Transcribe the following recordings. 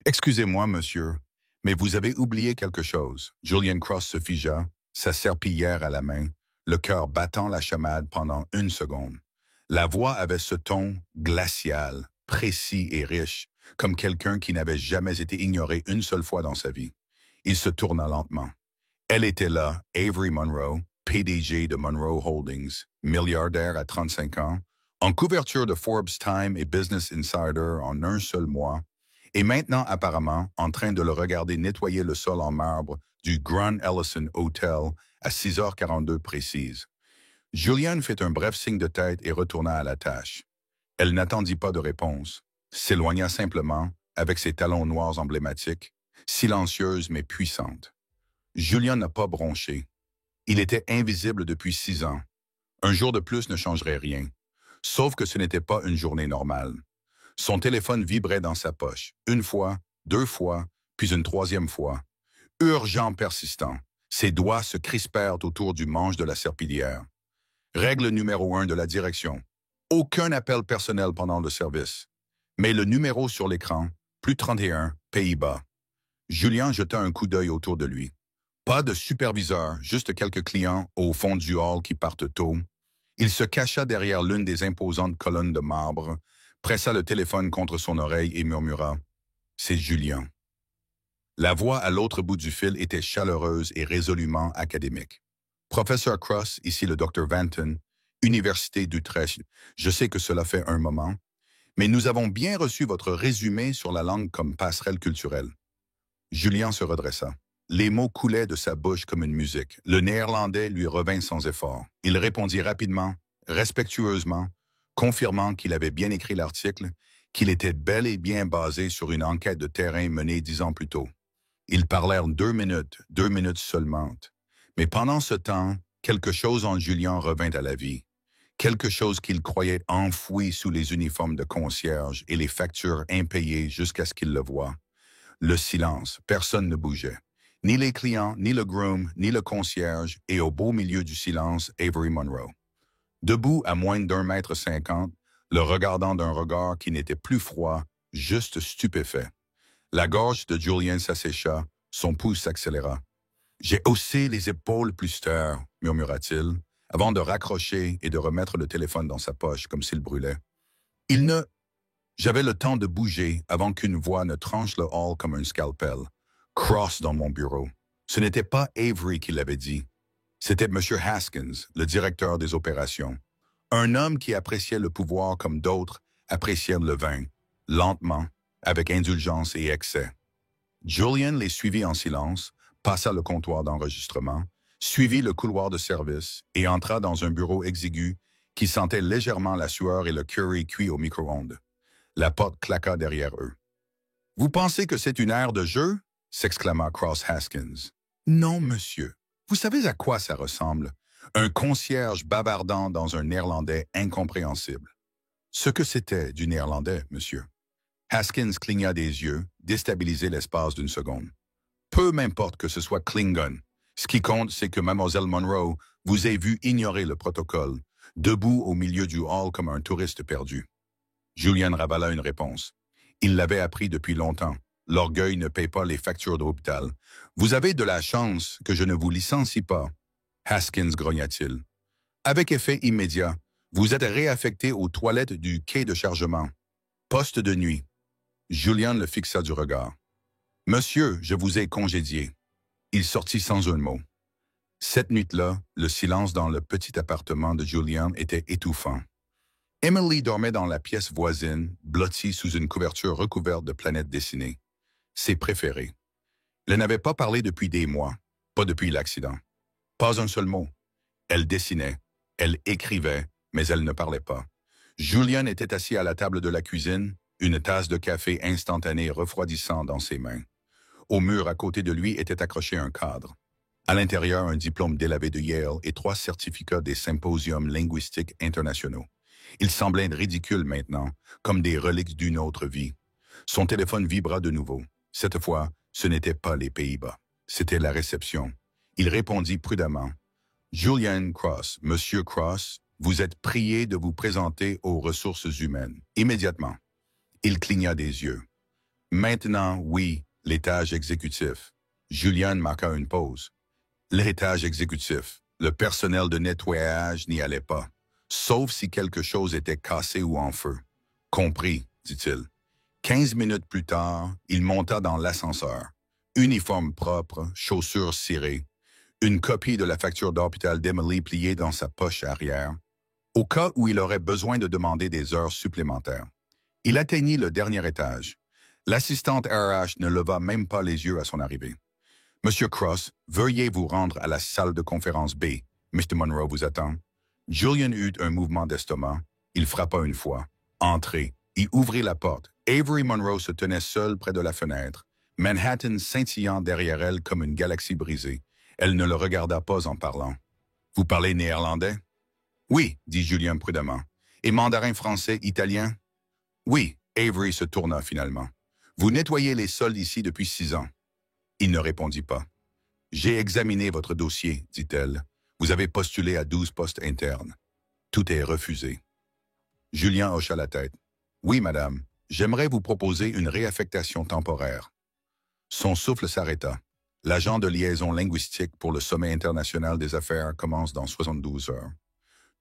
Excusez-moi, monsieur, mais vous avez oublié quelque chose. Julian Cross se figea, sa serpillière à la main, le cœur battant la chamade pendant une seconde. La voix avait ce ton glacial, précis et riche, comme quelqu'un qui n'avait jamais été ignoré une seule fois dans sa vie. Il se tourna lentement. Elle était là, Avery Monroe, PDG de Monroe Holdings, milliardaire à 35 ans, en couverture de Forbes Time et Business Insider en un seul mois, et maintenant apparemment en train de le regarder nettoyer le sol en marbre du Grand Ellison Hotel à 6h42 précise. Julian fit un bref signe de tête et retourna à la tâche. Elle n'attendit pas de réponse, s'éloigna simplement, avec ses talons noirs emblématiques, silencieuse mais puissante. Julian n'a pas bronché. Il était invisible depuis 6 ans. Un jour de plus ne changerait rien. Sauf que ce n'était pas une journée normale. Son téléphone vibrait dans sa poche, une fois, deux fois, puis une troisième fois. Urgent persistant. Ses doigts se crispèrent autour du manche de la serpillière. Règle numéro 1 de la direction. Aucun appel personnel pendant le service. Mais le numéro sur l'écran, plus 31, Pays-Bas. Julian jeta un coup d'œil autour de lui. Pas de superviseur, juste quelques clients au fond du hall qui partent tôt. Il se cacha derrière l'une des imposantes colonnes de marbre, pressa le téléphone contre son oreille et murmura « C'est Julian ». La voix à l'autre bout du fil était chaleureuse et résolument académique. « Professeur Cross, ici le Dr. Vanton, Université d'Utrecht. Je sais que cela fait un moment, mais nous avons bien reçu votre résumé sur la langue comme passerelle culturelle. » Julian se redressa. Les mots coulaient de sa bouche comme une musique. Le néerlandais lui revint sans effort. Il répondit rapidement, respectueusement, confirmant qu'il avait bien écrit l'article, qu'il était bel et bien basé sur une enquête de terrain menée 10 ans plus tôt. Ils parlèrent 2 minutes seulement. Mais pendant ce temps, quelque chose en Julian revint à la vie. Quelque chose qu'il croyait enfoui sous les uniformes de concierge et les factures impayées jusqu'à ce qu'il le voie. Le silence, personne ne bougeait. Ni les clients, ni le groom, ni le concierge, et au beau milieu du silence, Avery Monroe. Debout à moins d'1,50 m, le regardant d'un regard qui n'était plus froid, juste stupéfait. La gorge de Julian s'assécha, son pouls s'accéléra. « J'ai haussé les épaules plus tard, » murmura-t-il, avant de raccrocher et de remettre le téléphone dans sa poche comme s'il brûlait. Il ne... J'avais le temps de bouger avant qu'une voix ne tranche le hall comme un scalpel. Cross dans mon bureau. Ce n'était pas Avery qui l'avait dit. C'était M. Haskins, le directeur des opérations. Un homme qui appréciait le pouvoir comme d'autres appréciaient le vin, lentement, avec indulgence et excès. Julian les suivit en silence, passa le comptoir d'enregistrement, suivit le couloir de service et entra dans un bureau exigu qui sentait légèrement la sueur et le curry cuit au micro-ondes. La porte claqua derrière eux. « Vous pensez que c'est une aire de jeu ?» s'exclama Cross Haskins. « Non, monsieur. Vous savez à quoi ça ressemble? Un concierge bavardant dans un néerlandais incompréhensible. » Ce que c'était du néerlandais, monsieur. Haskins cligna des yeux, déstabilisé l'espace d'une seconde. « Peu m'importe que ce soit Klingon. Ce qui compte, c'est que Mademoiselle Monroe vous ait vu ignorer le protocole, debout au milieu du hall comme un touriste perdu. » Julian ravala une réponse. Il l'avait appris depuis longtemps. L'orgueil ne paye pas les factures d'hôpital. Vous avez de la chance que je ne vous licencie pas. Haskins grogna-t-il. Avec effet immédiat, vous êtes réaffecté aux toilettes du quai de chargement. Poste de nuit. Julian le fixa du regard. Monsieur, je vous ai congédié. Il sortit sans un mot. Cette nuit-là, le silence dans le petit appartement de Julian était étouffant. Emily dormait dans la pièce voisine, blottie sous une couverture recouverte de planètes dessinées. Ses préférés. Elle n'avait pas parlé depuis des mois, pas depuis l'accident. Pas un seul mot. Elle dessinait, elle écrivait, mais elle ne parlait pas. Julian était assis à la table de la cuisine, une tasse de café instantanée refroidissant dans ses mains. Au mur à côté de lui était accroché un cadre. À l'intérieur, un diplôme délavé de Yale et 3 certificats des symposiums linguistiques internationaux. Il semblait ridicule maintenant, comme des reliques d'une autre vie. Son téléphone vibra de nouveau. Cette fois, ce n'était pas les Pays-Bas. C'était la réception. Il répondit prudemment. « Julian Cross, Monsieur Cross, vous êtes prié de vous présenter aux ressources humaines. Immédiatement. » Il cligna des yeux. « Maintenant, oui, l'étage exécutif. Julian marqua une pause. L'étage exécutif. Le personnel de nettoyage n'y allait pas, sauf si quelque chose était cassé ou en feu. Compris, dit-il. 15 minutes plus tard, il monta dans l'ascenseur. Uniforme propre, chaussures cirées, une copie de la facture d'hôpital d'Emily pliée dans sa poche arrière, au cas où il aurait besoin de demander des heures supplémentaires. Il atteignit le dernier étage. L'assistante RH ne leva même pas les yeux à son arrivée. Monsieur Cross, veuillez vous rendre à la salle de conférence B. Mr. Monroe vous attend. Julian eut un mouvement d'estomac. Il frappa une fois. Entrez. Il ouvrit la porte. Avery Monroe se tenait seule près de la fenêtre, Manhattan scintillant derrière elle comme une galaxie brisée. Elle ne le regarda pas en parlant. « Vous parlez néerlandais? »« Oui, dit Julian prudemment. »« Et mandarin français, italien? »« Oui. » Avery se tourna finalement. « Vous nettoyez les sols ici depuis 6 ans. » Il ne répondit pas. « J'ai examiné votre dossier, dit-elle. Vous avez postulé à 12 postes internes. Tout est refusé. » Julian hocha la tête. « Oui, madame. J'aimerais vous proposer une réaffectation temporaire. » Son souffle s'arrêta. L'agent de liaison linguistique pour le Sommet international des affaires commence dans 72 heures.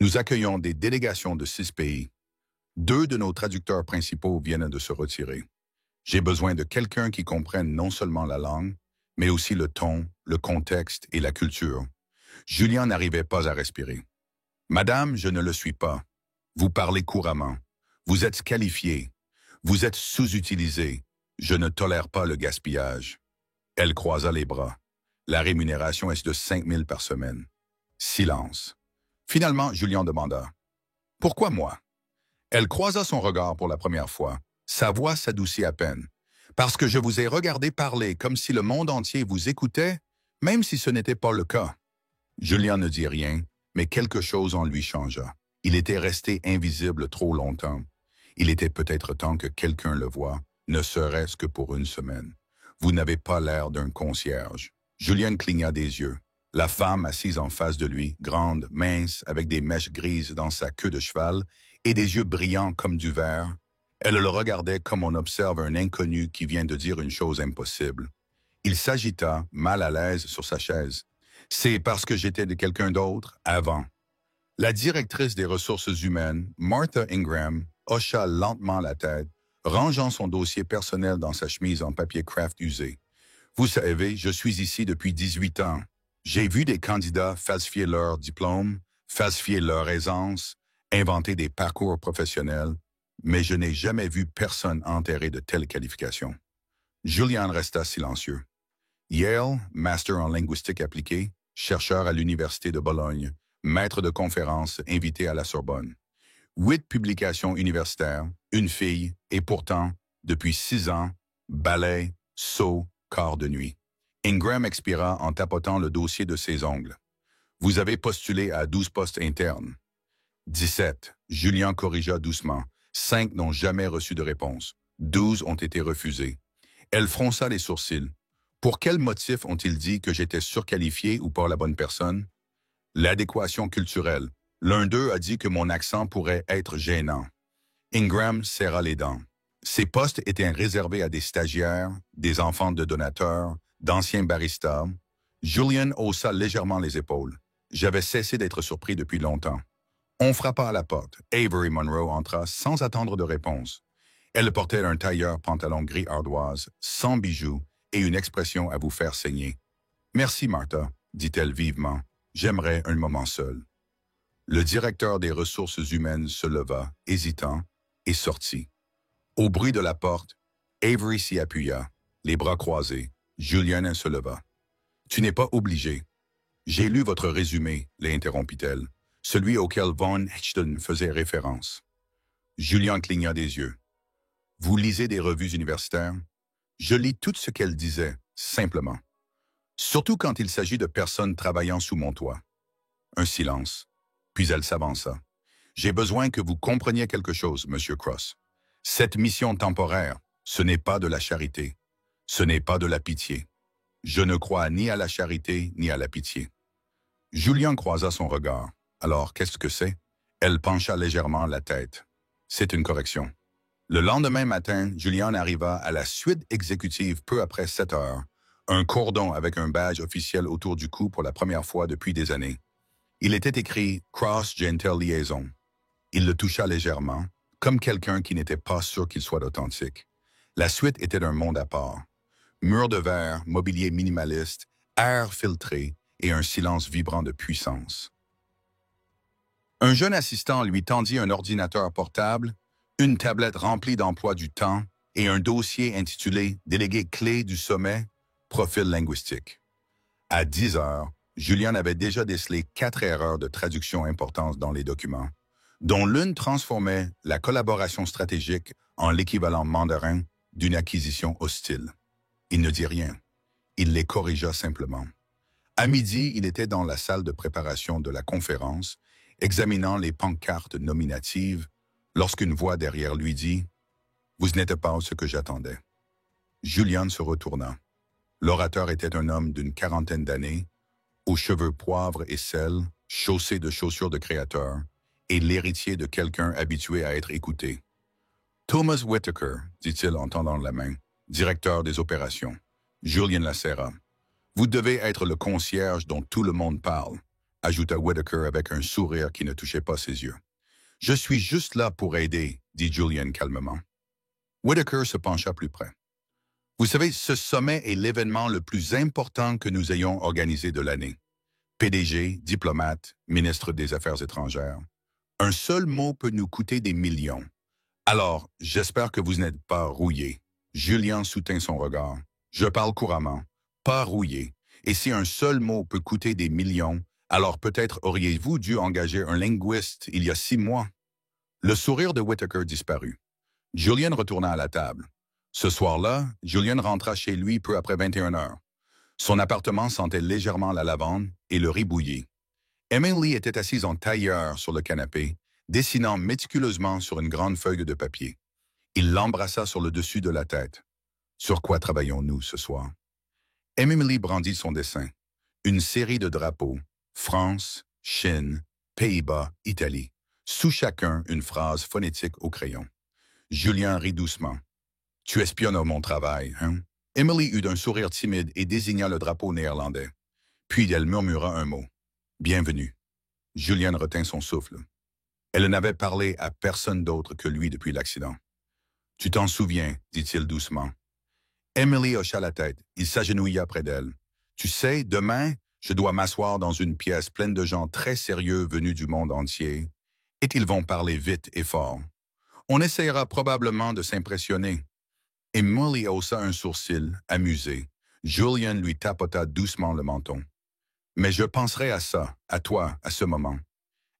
Nous accueillons des délégations de 6 pays. 2 de nos traducteurs principaux viennent de se retirer. J'ai besoin de quelqu'un qui comprenne non seulement la langue, mais aussi le ton, le contexte et la culture. Julian n'arrivait pas à respirer. « Madame, je ne le suis pas. Vous parlez couramment. Vous êtes qualifié. Vous êtes sous-utilisé. Je ne tolère pas le gaspillage. » Elle croisa les bras. La rémunération est de 5 000 par semaine. Silence. Finalement, Julian demanda. « Pourquoi moi? » Elle croisa son regard pour la première fois. Sa voix s'adoucit à peine. « Parce que je vous ai regardé parler comme si le monde entier vous écoutait, même si ce n'était pas le cas. » Julian ne dit rien, mais quelque chose en lui changea. Il était resté invisible trop longtemps. Il était peut-être temps que quelqu'un le voie, ne serait-ce que pour une semaine. Vous n'avez pas l'air d'un concierge. Julian cligna des yeux. La femme assise en face de lui, grande, mince, avec des mèches grises dans sa queue de cheval et des yeux brillants comme du verre. Elle le regardait comme on observe un inconnu qui vient de dire une chose impossible. Il s'agita, mal à l'aise, sur sa chaise. « C'est parce que j'étais de quelqu'un d'autre avant. » La directrice des ressources humaines, Martha Ingram, hocha lentement la tête, rangeant son dossier personnel dans sa chemise en papier craft usé. « Vous savez, je suis ici depuis 18 ans. J'ai vu des candidats falsifier leurs diplômes, falsifier leur aisance, inventer des parcours professionnels, mais je n'ai jamais vu personne enterrer de telles qualifications. » Julian resta silencieux. Yale, master en linguistique appliquée, chercheur à l'Université de Bologne, maître de conférences invité à la Sorbonne. 8 publications universitaires, une fille, et pourtant, depuis 6 ans, balai, seau, quart de nuit. Ingram expira en tapotant le dossier de ses ongles. « Vous avez postulé à 12 postes internes. »« 17. » Julian corrigea doucement. « 5 n'ont jamais reçu de réponse. 12 ont été refusés. » Elle fronça les sourcils. « Pour quel motif ont-ils dit que j'étais surqualifié ou pas la bonne personne? » L'adéquation culturelle. L'un d'eux a dit que mon accent pourrait être gênant. Ingram serra les dents. Ces postes étaient réservés à des stagiaires, des enfants de donateurs, d'anciens baristas. Julian haussa légèrement les épaules. J'avais cessé d'être surpris depuis longtemps. On frappa à la porte. Avery Monroe entra sans attendre de réponse. Elle portait un tailleur pantalon gris ardoise, sans bijoux et une expression à vous faire saigner. « Merci, Martha, » dit-elle vivement. « J'aimerais un moment seul. » Le directeur des ressources humaines se leva, hésitant, et sortit. Au bruit de la porte, Avery s'y appuya, les bras croisés. Julian se leva. « Tu n'es pas obligé. »« J'ai lu votre résumé, » l'interrompit-elle, celui auquel Von Hechten faisait référence. Julian cligna des yeux. « Vous lisez des revues universitaires? » Je lis tout ce qu'elle disait, simplement. Surtout quand il s'agit de personnes travaillant sous mon toit. Un silence. Puis elle s'avança. « J'ai besoin que vous compreniez quelque chose, Monsieur Cross. Cette mission temporaire, ce n'est pas de la charité. Ce n'est pas de la pitié. Je ne crois ni à la charité ni à la pitié. » Julian croisa son regard. « Alors, qu'est-ce que c'est? » Elle pencha légèrement la tête. « C'est une correction. Le lendemain matin, Julian arriva à la suite exécutive peu après 7 heures, un cordon avec un badge officiel autour du cou pour la première fois depuis des années. Il était écrit « Cross Gentle Liaison ». Il le toucha légèrement, comme quelqu'un qui n'était pas sûr qu'il soit authentique. La suite était un monde à part. Murs de verre, mobilier minimaliste, air filtré et un silence vibrant de puissance. Un jeune assistant lui tendit un ordinateur portable, une tablette remplie d'emploi du temps et un dossier intitulé « Délégué clé du sommet, profil linguistique ». À 10 heures, Julian avait déjà décelé 4 erreurs de traduction importantes dans les documents, dont l'une transformait la collaboration stratégique en l'équivalent mandarin d'une acquisition hostile. Il ne dit rien. Il les corrigea simplement. À midi, il était dans la salle de préparation de la conférence, examinant les pancartes nominatives, lorsqu'une voix derrière lui dit « Vous n'êtes pas ce que j'attendais ». Julian se retourna. L'orateur était un homme d'une quarantaine d'années, aux cheveux poivre et sel, chaussé de chaussures de créateur, et l'héritier de quelqu'un habitué à être écouté. « Thomas Whitaker », dit-il en tendant la main, directeur des opérations. Julian la serra. « Vous devez être le concierge dont tout le monde parle », ajouta Whitaker avec un sourire qui ne touchait pas ses yeux. « Je suis juste là pour aider », dit Julian calmement. Whitaker se pencha plus près. « Vous savez, ce sommet est l'événement le plus important que nous ayons organisé de l'année. PDG, diplomate, ministre des Affaires étrangères. Un seul mot peut nous coûter des millions. Alors, j'espère que vous n'êtes pas rouillé. » Julian soutint son regard. « Je parle couramment. Pas rouillé. Et si un seul mot peut coûter des millions, alors peut-être auriez-vous dû engager un linguiste il y a 6 mois. » Le sourire de Whitaker disparut. Julian retourna à la table. Ce soir-là, Julian rentra chez lui peu après 21 heures. Son appartement sentait légèrement la lavande et le riz bouilli. Emily était assise en tailleur sur le canapé, dessinant méticuleusement sur une grande feuille de papier. Il l'embrassa sur le dessus de la tête. « Sur quoi travaillons-nous ce soir ?» Emily brandit son dessin. Une série de drapeaux, France, Chine, Pays-Bas, Italie. Sous chacun, une phrase phonétique au crayon. Julian rit doucement. « Tu espionnes mon travail, hein ?» Emily eut un sourire timide et désigna le drapeau néerlandais. Puis elle murmura un mot. « Bienvenue. » Julian retint son souffle. Elle n'avait parlé à personne d'autre que lui depuis l'accident. « Tu t'en souviens, dit-il doucement. Emily hocha la tête. Il s'agenouilla près d'elle. « Tu sais, demain, je dois m'asseoir dans une pièce pleine de gens très sérieux venus du monde entier, et ils vont parler vite et fort. On essaiera probablement de s'impressionner. » Emily haussa un sourcil, amusé. Julian lui tapota doucement le menton. « Mais je penserai à ça, à toi, à ce moment. »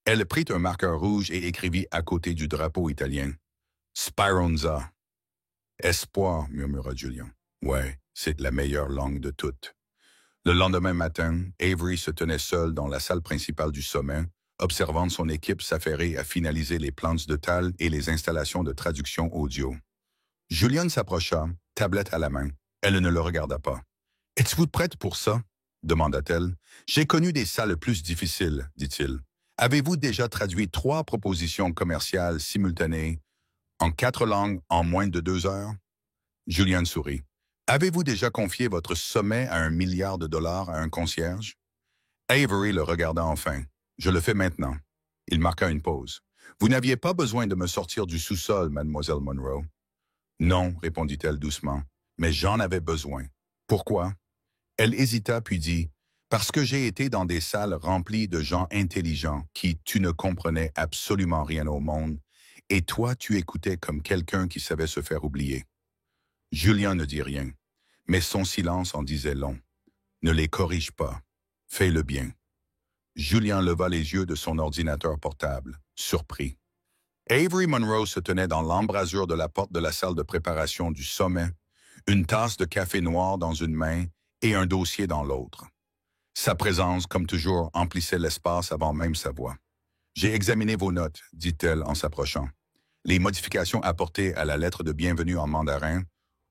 Elle prit un marqueur rouge et écrivit à côté du drapeau italien. « Speranza. »« Espoir, » murmura Julian. « Ouais, c'est la meilleure langue de toutes. » Le lendemain matin, Avery se tenait seul dans la salle principale du sommet, observant son équipe s'affairer à finaliser les planches de tal et les installations de traduction audio. Julian s'approcha, tablette à la main. Elle ne le regarda pas. « Êtes-vous prête pour ça ?» demanda-t-elle. « J'ai connu des salles plus difficiles, dit-il. Avez-vous déjà traduit 3 propositions commerciales simultanées en 4 langues en moins de 2 heures? » Julian sourit. « Avez-vous déjà confié votre sommet à $1 milliard à un concierge? » Avery le regarda enfin. « Je le fais maintenant. » Il marqua une pause. « Vous n'aviez pas besoin de me sortir du sous-sol, mademoiselle Monroe. »« Non, répondit-elle doucement, mais j'en avais besoin. Pourquoi? » Elle hésita puis dit, « Parce que j'ai été dans des salles remplies de gens intelligents qui, tu ne comprenais absolument rien au monde, et toi, tu écoutais comme quelqu'un qui savait se faire oublier. » Julian ne dit rien, mais son silence en disait long. « Ne les corrige pas. Fais-le bien. » Julian leva les yeux de son ordinateur portable, surpris. Avery Monroe se tenait dans l'embrasure de la porte de la salle de préparation du sommet, une tasse de café noir dans une main et un dossier dans l'autre. Sa présence, comme toujours, emplissait l'espace avant même sa voix. « J'ai examiné vos notes, » dit-elle en s'approchant. « Les modifications apportées à la lettre de bienvenue en mandarin,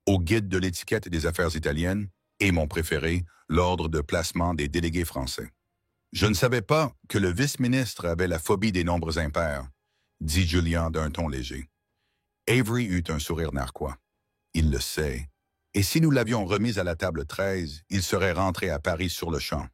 au guide de l'étiquette des affaires italiennes et, mon préféré, l'ordre de placement des délégués français. Je ne savais pas que le vice-ministre avait la phobie des nombres impairs, » dit Julian d'un ton léger. Avery eut un sourire narquois. Il le sait. Et si nous l'avions remise à la table 13, il serait rentré à Paris sur le champ.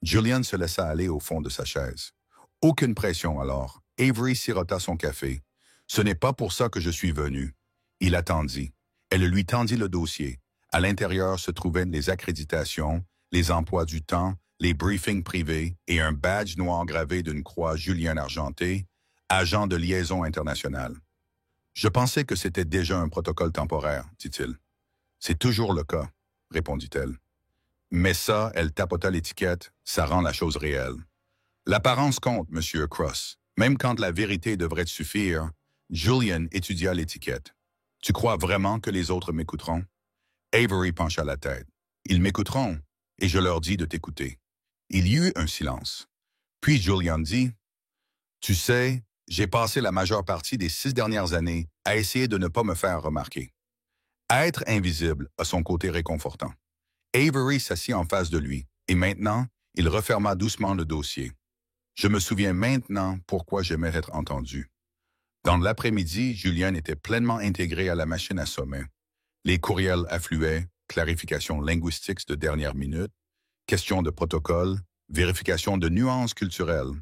Julian se laissa aller au fond de sa chaise. Aucune pression alors. Avery sirota son café. Ce n'est pas pour ça que je suis venu. Il attendit. Elle lui tendit le dossier. À l'intérieur se trouvaient les accréditations, les emplois du temps, les briefings privés et un badge noir gravé d'une croix Julien argenté, agent de liaison internationale. Je pensais que c'était déjà un protocole temporaire, dit-il. C'est toujours le cas, répondit-elle. Mais ça, elle tapota l'étiquette, ça rend la chose réelle. L'apparence compte, Monsieur Cross. Même quand la vérité devrait suffire, Julian étudia l'étiquette. Tu crois vraiment que les autres m'écouteront? Avery pencha la tête. Ils m'écouteront, et je leur dis de t'écouter. Il y eut un silence. Puis Julian dit, tu sais, j'ai passé la majeure partie des 6 dernières années à essayer de ne pas me faire remarquer. Être invisible a son côté réconfortant. Avery s'assit en face de lui, et maintenant, il referma doucement le dossier. Je me souviens maintenant pourquoi j'aimais être entendu. Dans l'après-midi, Julian était pleinement intégré à la machine à sommet. Les courriels affluaient, clarifications linguistiques de dernière minute, questions de protocole, vérification de nuances culturelles.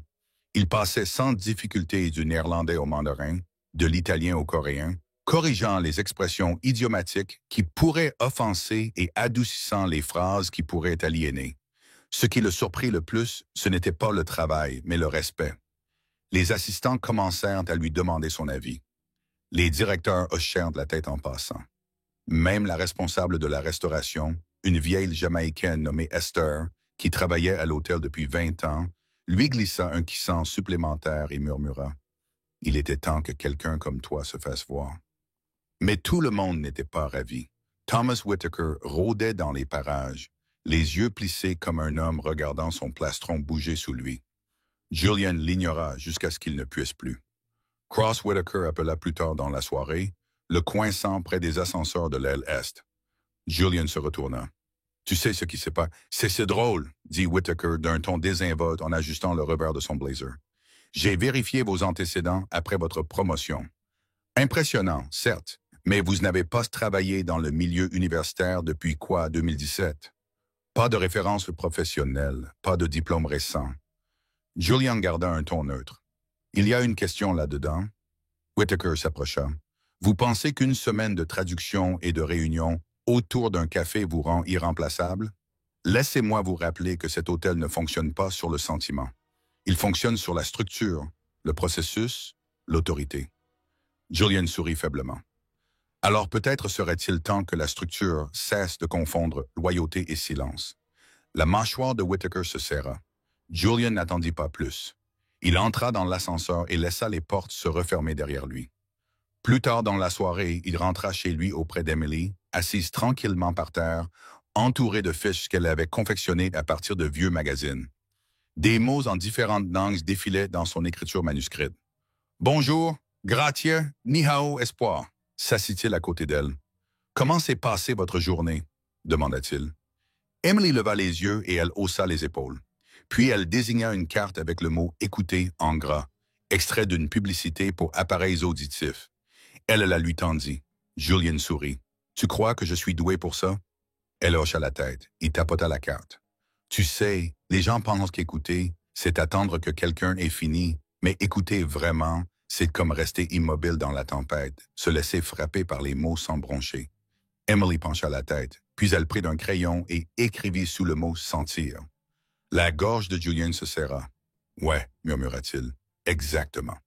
Il passait sans difficulté du néerlandais au mandarin, de l'italien au coréen, corrigeant les expressions idiomatiques qui pourraient offenser et adoucissant les phrases qui pourraient aliéner. Ce qui le surprit le plus, ce n'était pas le travail, mais le respect. Les assistants commencèrent à lui demander son avis. Les directeurs hochèrent de la tête en passant. Même la responsable de la restauration, une vieille Jamaïcaine nommée Esther, qui travaillait à l'hôtel depuis 20 ans, lui glissa un kissant supplémentaire et murmura « Il était temps que quelqu'un comme toi se fasse voir. » Mais tout le monde n'était pas ravi. Thomas Whittaker rôdait dans les parages, les yeux plissés comme un homme regardant son plastron bouger sous lui. Julian l'ignora jusqu'à ce qu'il ne puisse plus. Cross Whittaker appela plus tard dans la soirée, le coinçant près des ascenseurs de l'aile Est. Julian se retourna. « Tu sais ce qui s'est passé? C'est drôle, dit Whittaker d'un ton désinvolte en ajustant le revers de son blazer. J'ai vérifié vos antécédents après votre promotion. Impressionnant, certes, mais vous n'avez pas travaillé dans le milieu universitaire depuis quoi, 2017? Pas de référence professionnelle, pas de diplôme récent. » Julian garda un ton neutre. « Il y a une question là-dedans. » Whittaker s'approcha. « Vous pensez qu'une semaine de traduction et de réunion autour d'un café vous rend irremplaçable? Laissez-moi vous rappeler que cet hôtel ne fonctionne pas sur le sentiment. Il fonctionne sur la structure, le processus, l'autorité. » Julian sourit faiblement. Alors peut-être serait-il temps que la structure cesse de confondre loyauté et silence. La mâchoire de Whittaker se serra. Julian n'attendit pas plus. Il entra dans l'ascenseur et laissa les portes se refermer derrière lui. Plus tard dans la soirée, il rentra chez lui auprès d'Emily, assise tranquillement par terre, entourée de fiches qu'elle avait confectionnées à partir de vieux magazines. Des mots en différentes langues défilaient dans son écriture manuscrite. « Bonjour, grazie, ni hao, espoir », s'assit-il à côté d'elle. « Comment s'est passée votre journée ?» demanda-t-il. Emily leva les yeux et elle haussa les épaules. Puis elle désigna une carte avec le mot « Écoutez » en gras, extrait d'une publicité pour appareils auditifs. Elle la lui tendit. Julian sourit. « Tu crois que je suis doué pour ça? » Elle hocha la tête. Il tapota la carte. « Tu sais, les gens pensent qu'écouter, c'est attendre que quelqu'un ait fini, mais écouter vraiment, c'est comme rester immobile dans la tempête, se laisser frapper par les mots sans broncher. » Emily pencha la tête, puis elle prit un crayon et écrivit sous le mot « sentir ». La gorge de Julian se serra. « Ouais », murmura-t-il, « exactement. »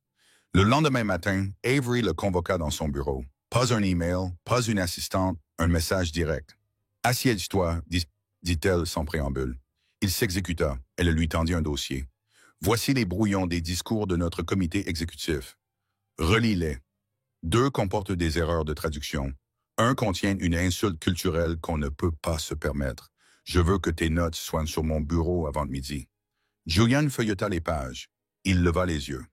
Le lendemain matin, Avery le convoqua dans son bureau. Pas un email, pas une assistante, un message direct. « Assieds-toi », dit-elle sans préambule. Il s'exécuta. Elle lui tendit un dossier. « Voici les brouillons des discours de notre comité exécutif. Relis-les. 2 comportent des erreurs de traduction. 1 contient une insulte culturelle qu'on ne peut pas se permettre. Je veux que tes notes soient sur mon bureau avant midi. » Julian feuilleta les pages. Il leva les yeux.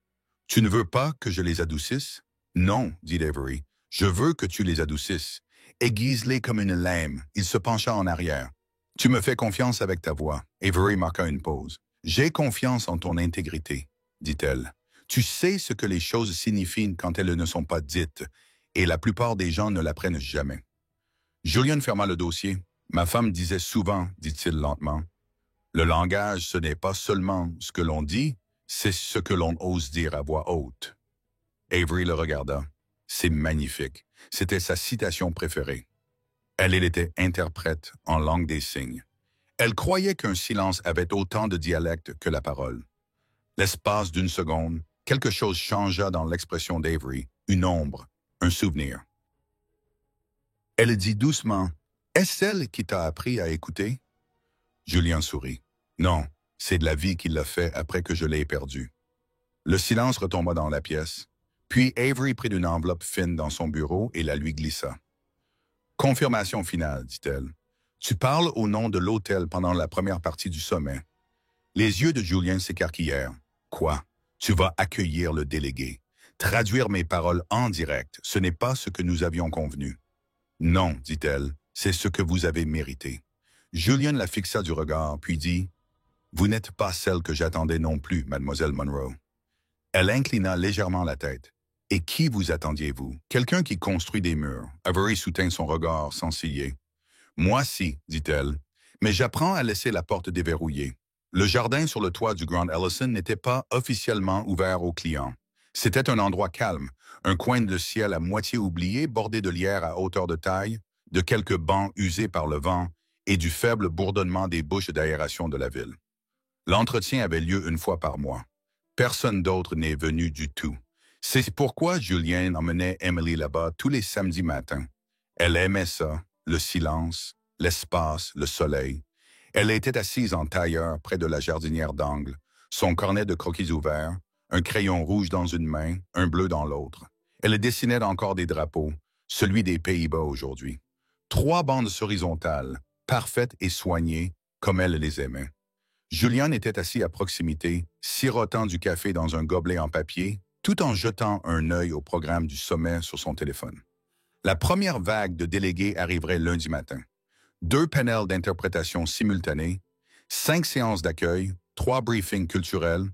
« Tu ne veux pas que je les adoucisse? »« Non, dit Avery. Je veux que tu les adoucisses. Aiguise-les comme une lame. » Il se pencha en arrière. « Tu me fais confiance avec ta voix. » Avery marqua une pause. « J'ai confiance en ton intégrité, dit-elle. Tu sais ce que les choses signifient quand elles ne sont pas dites. et la plupart des gens ne l'apprennent jamais. Julian ferma le dossier. Ma femme disait souvent, dit-il lentement, le langage, ce n'est pas seulement ce que l'on dit, c'est ce que l'on ose dire à voix haute. Avery le regarda. C'est magnifique. C'était sa citation préférée. Elle était interprète en langue des signes. Elle croyait qu'un silence avait autant de dialecte que la parole. L'espace d'une seconde, quelque chose changea dans l'expression d'Avery, une ombre, un souvenir. Elle dit doucement, « Est-ce elle qui t'a appris à écouter? » Julian sourit. « Non, c'est de la vie qui l'a fait après que je l'ai perdue. » Le silence retomba dans la pièce, puis Avery prit une enveloppe fine dans son bureau et la lui glissa. « Confirmation finale, dit-elle. Tu parles au nom de l'hôtel pendant la première partie du sommet. » Les yeux de Julian s'écarquillèrent. « Quoi? Tu vas accueillir le délégué. Traduire mes paroles en direct, ce n'est pas ce que nous avions convenu. » « Non, dit-elle, c'est ce que vous avez mérité. » Julian la fixa du regard, puis dit, « Vous n'êtes pas celle que j'attendais non plus, mademoiselle Monroe. » Elle inclina légèrement la tête. « Et qui vous attendiez-vous? Quelqu'un qui construit des murs. » Avery soutint son regard sans ciller. « Moi si, dit-elle, mais j'apprends à laisser la porte déverrouillée. Le jardin sur le toit du Grand Ellison n'était pas officiellement ouvert aux clients. C'était un endroit calme, un coin de ciel à moitié oublié, bordé de lierre à hauteur de taille, de quelques bancs usés par le vent et du faible bourdonnement des bouches d'aération de la ville. L'entretien avait lieu une fois par mois. Personne d'autre n'est venu du tout. C'est pourquoi Julian emmenait Emily là-bas tous les samedis matins. Elle aimait ça, le silence, l'espace, le soleil. Elle était assise en tailleur près de la jardinière d'angle, son cornet de croquis ouvert, un crayon rouge dans une main, un bleu dans l'autre. Elle dessinait encore des drapeaux, celui des Pays-Bas aujourd'hui. 3 bandes horizontales, parfaites et soignées, comme elle les aimait. Julian était assis à proximité, sirotant du café dans un gobelet en papier, tout en jetant un œil au programme du sommet sur son téléphone. La première vague de délégués arriverait lundi matin. 2 panels d'interprétation simultanés, 5 séances d'accueil, 3 briefings culturels,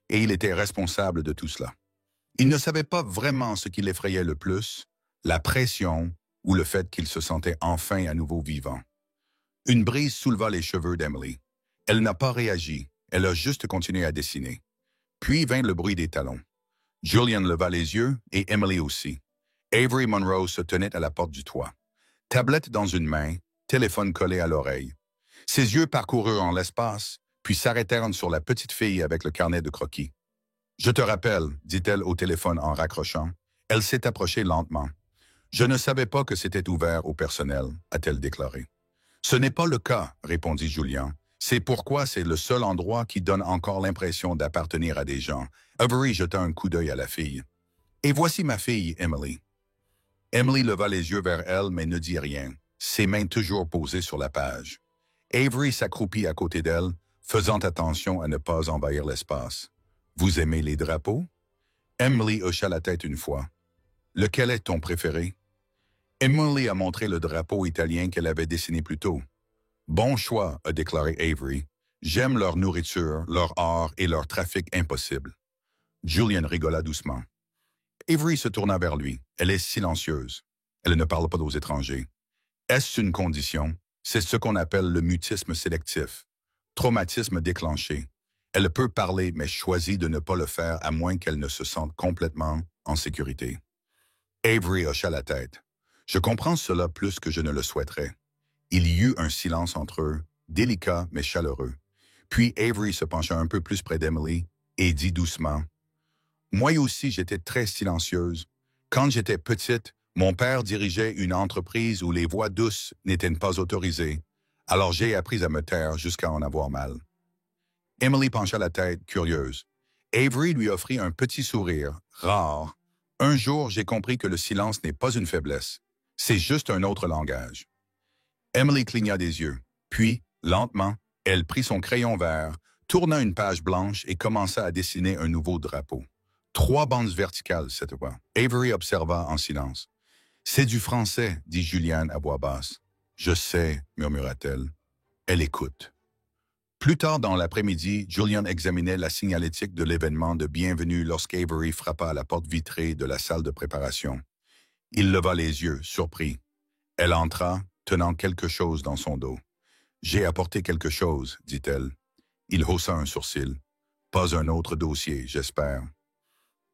et il était responsable de tout cela. Il ne savait pas vraiment ce qui l'effrayait le plus, la pression ou le fait qu'il se sentait enfin à nouveau vivant. Une brise souleva les cheveux d'Emily. Elle n'a pas réagi, elle a juste continué à dessiner. Puis vint le bruit des talons. Julian leva les yeux et Emily aussi. Avery Monroe se tenait à la porte du toit. Tablette dans une main, téléphone collé à l'oreille. Ses yeux parcoururent en l'espace, puis s'arrêtèrent sur la petite fille avec le carnet de croquis. « Je te rappelle, dit-elle au téléphone en raccrochant. Elle s'est approchée lentement. « Je ne savais pas que c'était ouvert au personnel, a-t-elle déclaré. « Ce n'est pas le cas, répondit Julian. C'est pourquoi c'est le seul endroit qui donne encore l'impression d'appartenir à des gens. » Avery jeta un coup d'œil à la fille. « Et voici ma fille, Emily. » Emily leva les yeux vers elle, mais ne dit rien, ses mains toujours posées sur la page. Avery s'accroupit à côté d'elle, faisant attention à ne pas envahir l'espace. « Vous aimez les drapeaux? » Emily hocha la tête une fois. « Lequel est ton préféré? » Emily a montré le drapeau italien qu'elle avait dessiné plus tôt. « Bon choix, a déclaré Avery. J'aime leur nourriture, leur art et leur trafic impossible. » Julian rigola doucement. Avery se tourna vers lui. Elle est silencieuse. Elle ne parle pas aux étrangers. Est-ce une condition? C'est ce qu'on appelle le mutisme sélectif. Traumatisme déclenché. Elle peut parler, mais choisit de ne pas le faire à moins qu'elle ne se sente complètement en sécurité. Avery hocha la tête. Je comprends cela plus que je ne le souhaiterais. Il y eut un silence entre eux, délicat mais chaleureux. Puis Avery se pencha un peu plus près d'Emily et dit doucement, « Moi aussi j'étais très silencieuse. Quand j'étais petite, mon père dirigeait une entreprise où les voix douces n'étaient pas autorisées, alors j'ai appris à me taire jusqu'à en avoir mal. » Emily pencha la tête, curieuse. Avery lui offrit un petit sourire, rare. « Un jour, j'ai compris que le silence n'est pas une faiblesse. C'est juste un autre langage. » Emily cligna des yeux. Puis, lentement, elle prit son crayon vert, tourna une page blanche et commença à dessiner un nouveau drapeau. 3 bandes verticales cette fois. Avery observa en silence. « C'est du français, dit Julian à voix basse. « Je sais, murmura-t-elle. Elle écoute. » Plus tard dans l'après-midi, Julian examinait la signalétique de l'événement de bienvenue lorsqu'Avery frappa à la porte vitrée de la salle de préparation. Il leva les yeux, surpris. Elle entra, tenant quelque chose dans son dos. « J'ai apporté quelque chose, dit-elle. Il haussa un sourcil. « Pas un autre dossier, j'espère. »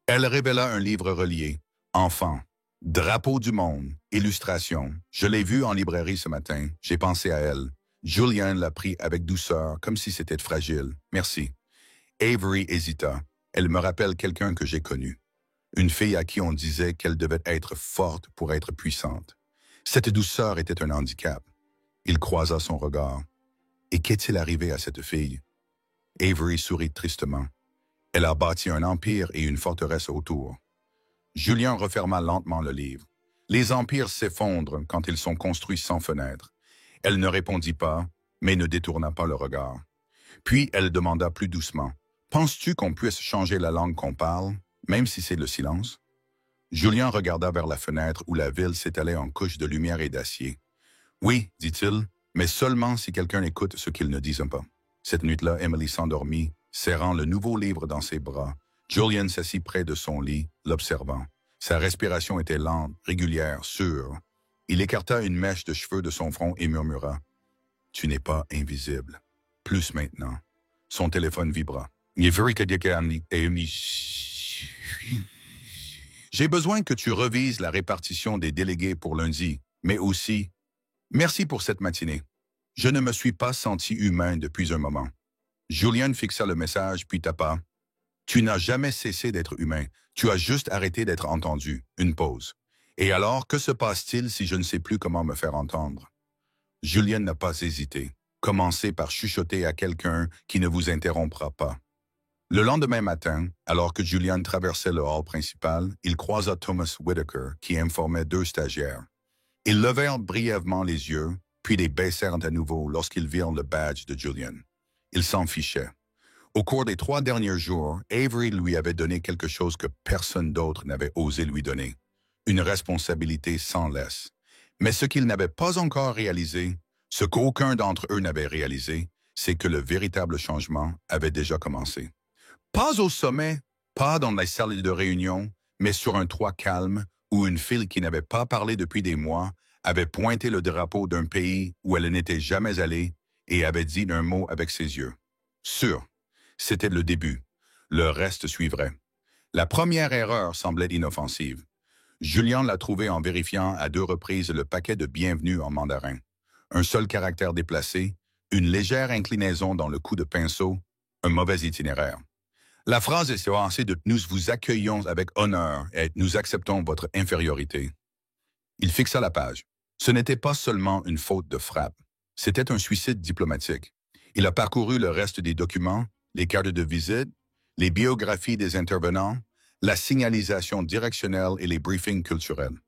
Elle révéla un livre relié. « Enfant. Drapeau du monde. Illustration. Je l'ai vu en librairie ce matin. J'ai pensé à elle. » Julien l'a pris avec douceur, comme si c'était fragile. « Merci. » Avery hésita. « Elle me rappelle quelqu'un que j'ai connu. Une fille à qui on disait qu'elle devait être forte pour être puissante. Cette douceur était un handicap. » Il croisa son regard. « Et qu'est-il arrivé à cette fille? » Avery sourit tristement. « Elle a bâti un empire et une forteresse autour. » Julien referma lentement le livre. Les empires s'effondrent quand ils sont construits sans fenêtre. Elle ne répondit pas, mais ne détourna pas le regard. Puis elle demanda plus doucement. « Penses-tu qu'on puisse changer la langue qu'on parle, même si c'est le silence? » Julien regarda vers la fenêtre où la ville s'étalait en couches de lumière et d'acier. « Oui, dit-il, mais seulement si quelqu'un écoute ce qu'ils ne disent pas. » Cette nuit-là, Emily s'endormit, serrant le nouveau livre dans ses bras. Julien s'assit près de son lit, l'observant. Sa respiration était lente, régulière, sûre. Il écarta une mèche de cheveux de son front et murmura. « Tu n'es pas invisible. Plus maintenant. » Son téléphone vibra. « J'ai besoin que tu revises la répartition des délégués pour lundi, mais aussi, merci pour cette matinée. Je ne me suis pas senti humain depuis un moment. » Julien fixa le message puis tapa. « Tu n'as jamais cessé d'être humain. Tu as juste arrêté d'être entendu. Une pause. Et alors, que se passe-t-il si je ne sais plus comment me faire entendre? » Julien n'a pas hésité. Commencez par chuchoter à quelqu'un qui ne vous interrompra pas. Le lendemain matin, alors que Julien traversait le hall principal, il croisa Thomas Whitaker, qui informait 2 stagiaires. Ils levèrent brièvement les yeux, puis les baissèrent à nouveau lorsqu'ils virent le badge de Julien. Ils s'en fichaient. Au cours des 3 derniers jours, Avery lui avait donné quelque chose que personne d'autre n'avait osé lui donner. Une responsabilité sans laisse. Mais ce qu'ils n'avaient pas encore réalisé, ce qu'aucun d'entre eux n'avait réalisé, c'est que le véritable changement avait déjà commencé. Pas au sommet, pas dans les salles de réunion, mais sur un toit calme où une fille qui n'avait pas parlé depuis des mois avait pointé le drapeau d'un pays où elle n'était jamais allée et avait dit un mot avec ses yeux. Sûr, c'était le début. Le reste suivrait. La première erreur semblait inoffensive. Julien l'a trouvée en vérifiant à 2 reprises le paquet de bienvenue en mandarin. Un seul caractère déplacé, une légère inclinaison dans le coup de pinceau, un mauvais itinéraire. La phrase est censée de « Nous vous accueillons avec honneur et nous acceptons votre infériorité ». Il fixa la page. Ce n'était pas seulement une faute de frappe, c'était un suicide diplomatique. Il a parcouru le reste des documents, les cartes de visite, les biographies des intervenants, la signalisation directionnelle et les briefings culturels.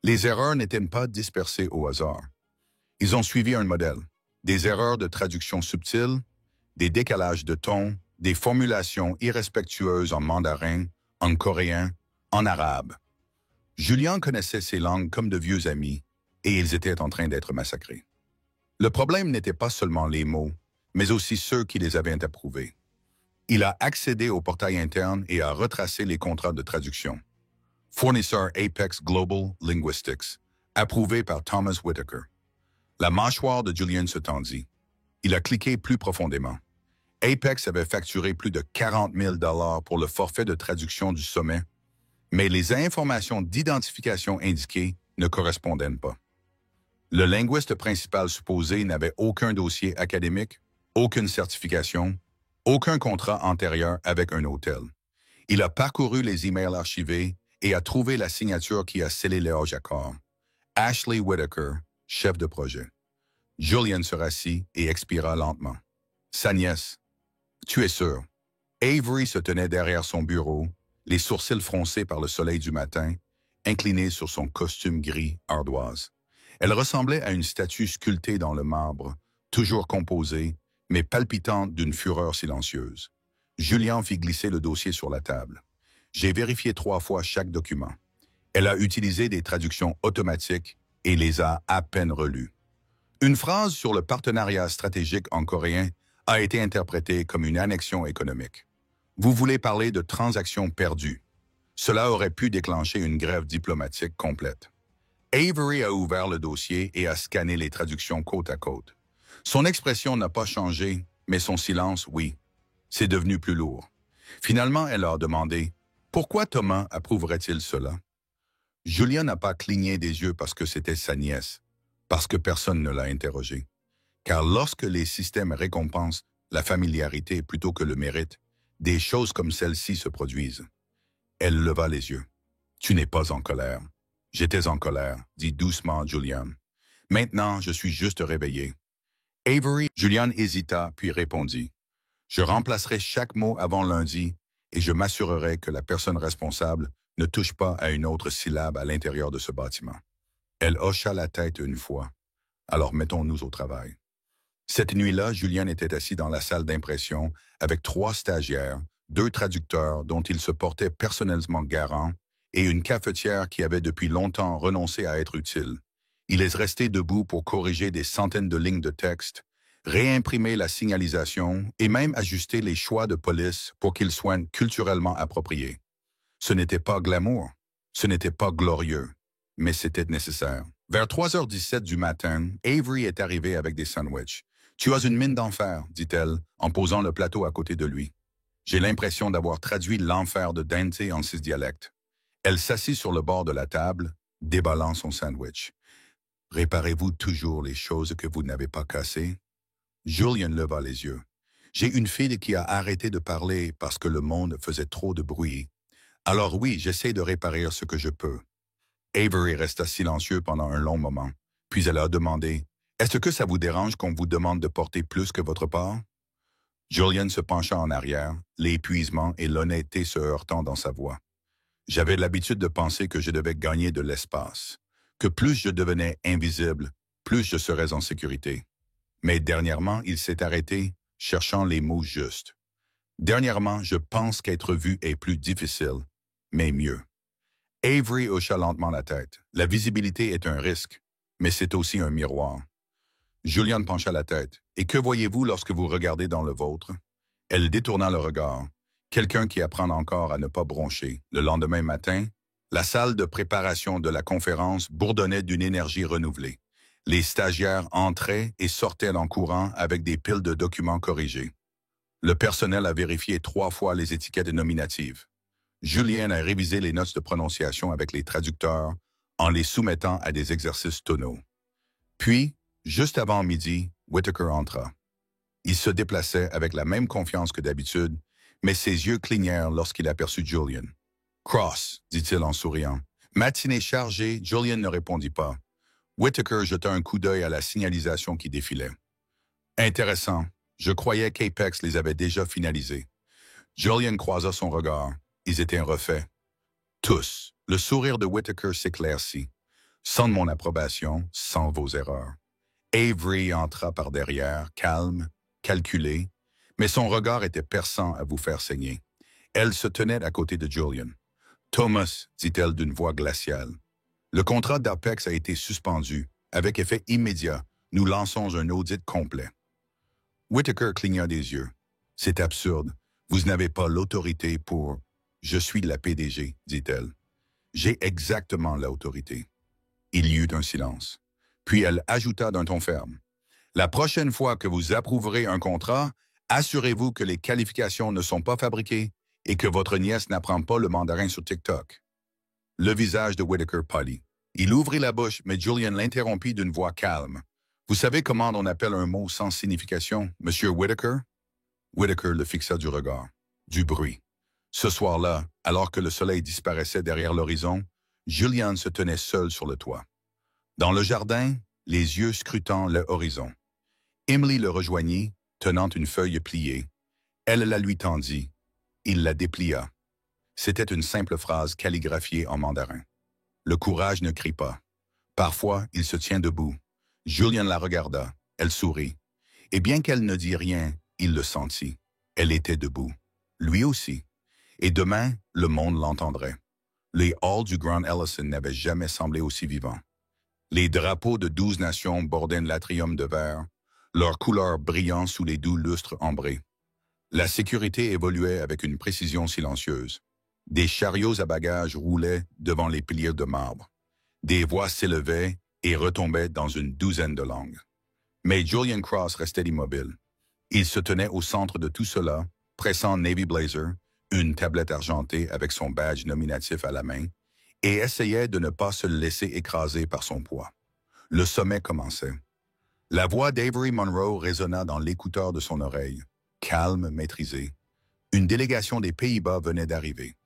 Les erreurs n'étaient pas dispersées au hasard. Ils ont suivi un modèle. Des erreurs de traduction subtiles, des décalages de ton, des formulations irrespectueuses en mandarin, en coréen, en arabe. Julien connaissait ces langues comme de vieux amis, et ils étaient en train d'être massacrés. Le problème n'était pas seulement les mots, mais aussi ceux qui les avaient approuvés. Il a accédé au portail interne et a retracé les contrats de traduction. Fournisseur Apex Global Linguistics, approuvé par Thomas Whitaker. La mâchoire de Julien se tendit. Il a cliqué plus profondément. Apex avait facturé plus de 40 000 $ pour le forfait de traduction du sommet, mais les informations d'identification indiquées ne correspondaient pas. Le linguiste principal supposé n'avait aucun dossier académique, aucune certification, aucun contrat antérieur avec un hôtel. Il a parcouru les emails archivés et a trouvé la signature qui a scellé les accords. Ashley Whitaker, chef de projet. Julien se rassit et expira lentement. Sa nièce. Tu es sûr. Avery se tenait derrière son bureau, les sourcils froncés par le soleil du matin, inclinée sur son costume gris ardoise. Elle ressemblait à une statue sculptée dans le marbre, toujours composée, mais palpitante d'une fureur silencieuse. Julien fit glisser le dossier sur la table. J'ai vérifié 3 fois chaque document. Elle a utilisé des traductions automatiques et les a à peine relues. Une phrase sur le partenariat stratégique en coréen a été interprétée comme une annexion économique. Vous voulez parler de transactions perdues. Cela aurait pu déclencher une grève diplomatique complète. Avery a ouvert le dossier et a scanné les traductions côte à côte. Son expression n'a pas changé, mais son silence, oui. C'est devenu plus lourd. Finalement, elle a demandé « Pourquoi Thomas approuverait-il cela ?» Julia n'a pas cligné des yeux parce que c'était sa nièce, parce que personne ne l'a interrogée. Car lorsque les systèmes récompensent la familiarité plutôt que le mérite, des choses comme celle-ci se produisent. Elle leva les yeux. « Tu n'es pas en colère. »« J'étais en colère, » dit doucement Julian. « Maintenant, je suis juste réveillé. » Avery, Julian hésita, puis répondit. « Je remplacerai chaque mot avant lundi et je m'assurerai que la personne responsable ne touche pas à une autre syllabe à l'intérieur de ce bâtiment. » Elle hocha la tête une fois. « Alors mettons-nous au travail. » Cette nuit-là, Julian était assis dans la salle d'impression avec 3 stagiaires, 2 traducteurs dont il se portait personnellement garant et une cafetière qui avait depuis longtemps renoncé à être utile. Il est resté debout pour corriger des centaines de lignes de texte, réimprimer la signalisation et même ajuster les choix de police pour qu'ils soient culturellement appropriés. Ce n'était pas glamour, ce n'était pas glorieux, mais c'était nécessaire. Vers 3h17 du matin, Avery est arrivée avec des sandwichs. « Tu as une mine d'enfer, » dit-elle, en posant le plateau à côté de lui. J'ai l'impression d'avoir traduit l'enfer de Dante en 6 dialectes. Elle s'assit sur le bord de la table, déballant son sandwich. « Réparez-vous toujours les choses que vous n'avez pas cassées? » Julian leva les yeux. « J'ai une fille qui a arrêté de parler parce que le monde faisait trop de bruit. Alors oui, j'essaie de réparer ce que je peux. » Avery resta silencieux pendant un long moment, puis elle a demandé « Est-ce que ça vous dérange qu'on vous demande de porter plus que votre part? » Julian se pencha en arrière, l'épuisement et l'honnêteté se heurtant dans sa voix. J'avais l'habitude de penser que je devais gagner de l'espace, que plus je devenais invisible, plus je serais en sécurité. Mais dernièrement, il s'est arrêté, cherchant les mots justes. Dernièrement, je pense qu'être vu est plus difficile, mais mieux. Avery hocha lentement la tête. La visibilité est un risque, mais c'est aussi un miroir. Julian pencha la tête. « Et que voyez-vous lorsque vous regardez dans le vôtre? » Elle détourna le regard. Quelqu'un qui apprend encore à ne pas broncher. Le lendemain matin, la salle de préparation de la conférence bourdonnait d'une énergie renouvelée. Les stagiaires entraient et sortaient en courant avec des piles de documents corrigés. Le personnel a vérifié 3 fois les étiquettes nominatives. Julian a révisé les notes de prononciation avec les traducteurs en les soumettant à des exercices tonaux. Puis, juste avant midi, Whittaker entra. Il se déplaçait avec la même confiance que d'habitude, mais ses yeux clignèrent lorsqu'il aperçut Julian. « Cross », dit-il en souriant. Matinée chargée, Julian ne répondit pas. Whittaker jeta un coup d'œil à la signalisation qui défilait. « Intéressant. Je croyais qu'Apex les avait déjà finalisés. » Julian croisa son regard. Ils étaient refaits. Tous. Le sourire de Whittaker s'éclaircit. Sans mon approbation, sans vos erreurs. Avery entra par derrière, calme, calculé, mais son regard était perçant à vous faire saigner. Elle se tenait à côté de Julian. « Thomas, » dit-elle d'une voix glaciale. « Le contrat d'Apex a été suspendu. Avec effet immédiat, nous lançons un audit complet. » Whittaker cligna des yeux. « C'est absurde. Vous n'avez pas l'autorité pour... » « Je suis la PDG, » dit-elle. « J'ai exactement l'autorité. » Il y eut un silence. Puis elle ajouta d'un ton ferme. « La prochaine fois que vous approuverez un contrat, assurez-vous que les qualifications ne sont pas fabriquées et que votre nièce n'apprend pas le mandarin sur TikTok. » Le visage de Whittaker pâlit. Il ouvrit la bouche, mais Julian l'interrompit d'une voix calme. « Vous savez comment on appelle un mot sans signification, Monsieur Whittaker? » Whittaker le fixa du regard. Du bruit. Ce soir-là, alors que le soleil disparaissait derrière l'horizon, Julian se tenait seul sur le toit. Dans le jardin, les yeux scrutant le horizon. Emily le rejoignit, tenant une feuille pliée. Elle la lui tendit. Il la déplia. C'était une simple phrase calligraphiée en mandarin. Le courage ne crie pas. Parfois, il se tient debout. Julian la regarda. Elle sourit. Et bien qu'elle ne dit rien, il le sentit. Elle était debout. Lui aussi. Et demain, le monde l'entendrait. Les halls du Grand Ellison n'avaient jamais semblé aussi vivants. Les drapeaux de 12 nations bordaient l'atrium de verre, leurs couleurs brillant sous les doux lustres ambrés. La sécurité évoluait avec une précision silencieuse. Des chariots à bagages roulaient devant les piliers de marbre. Des voix s'élevaient et retombaient dans une douzaine de langues. Mais Julian Cross restait immobile. Il se tenait au centre de tout cela, pressant Navy Blazer, une tablette argentée avec son badge nominatif à la main, et essayait de ne pas se laisser écraser par son poids. Le sommet commençait. La voix d'Avery Monroe résonna dans l'écouteur de son oreille, calme, maîtrisée. Une délégation des Pays-Bas venait d'arriver.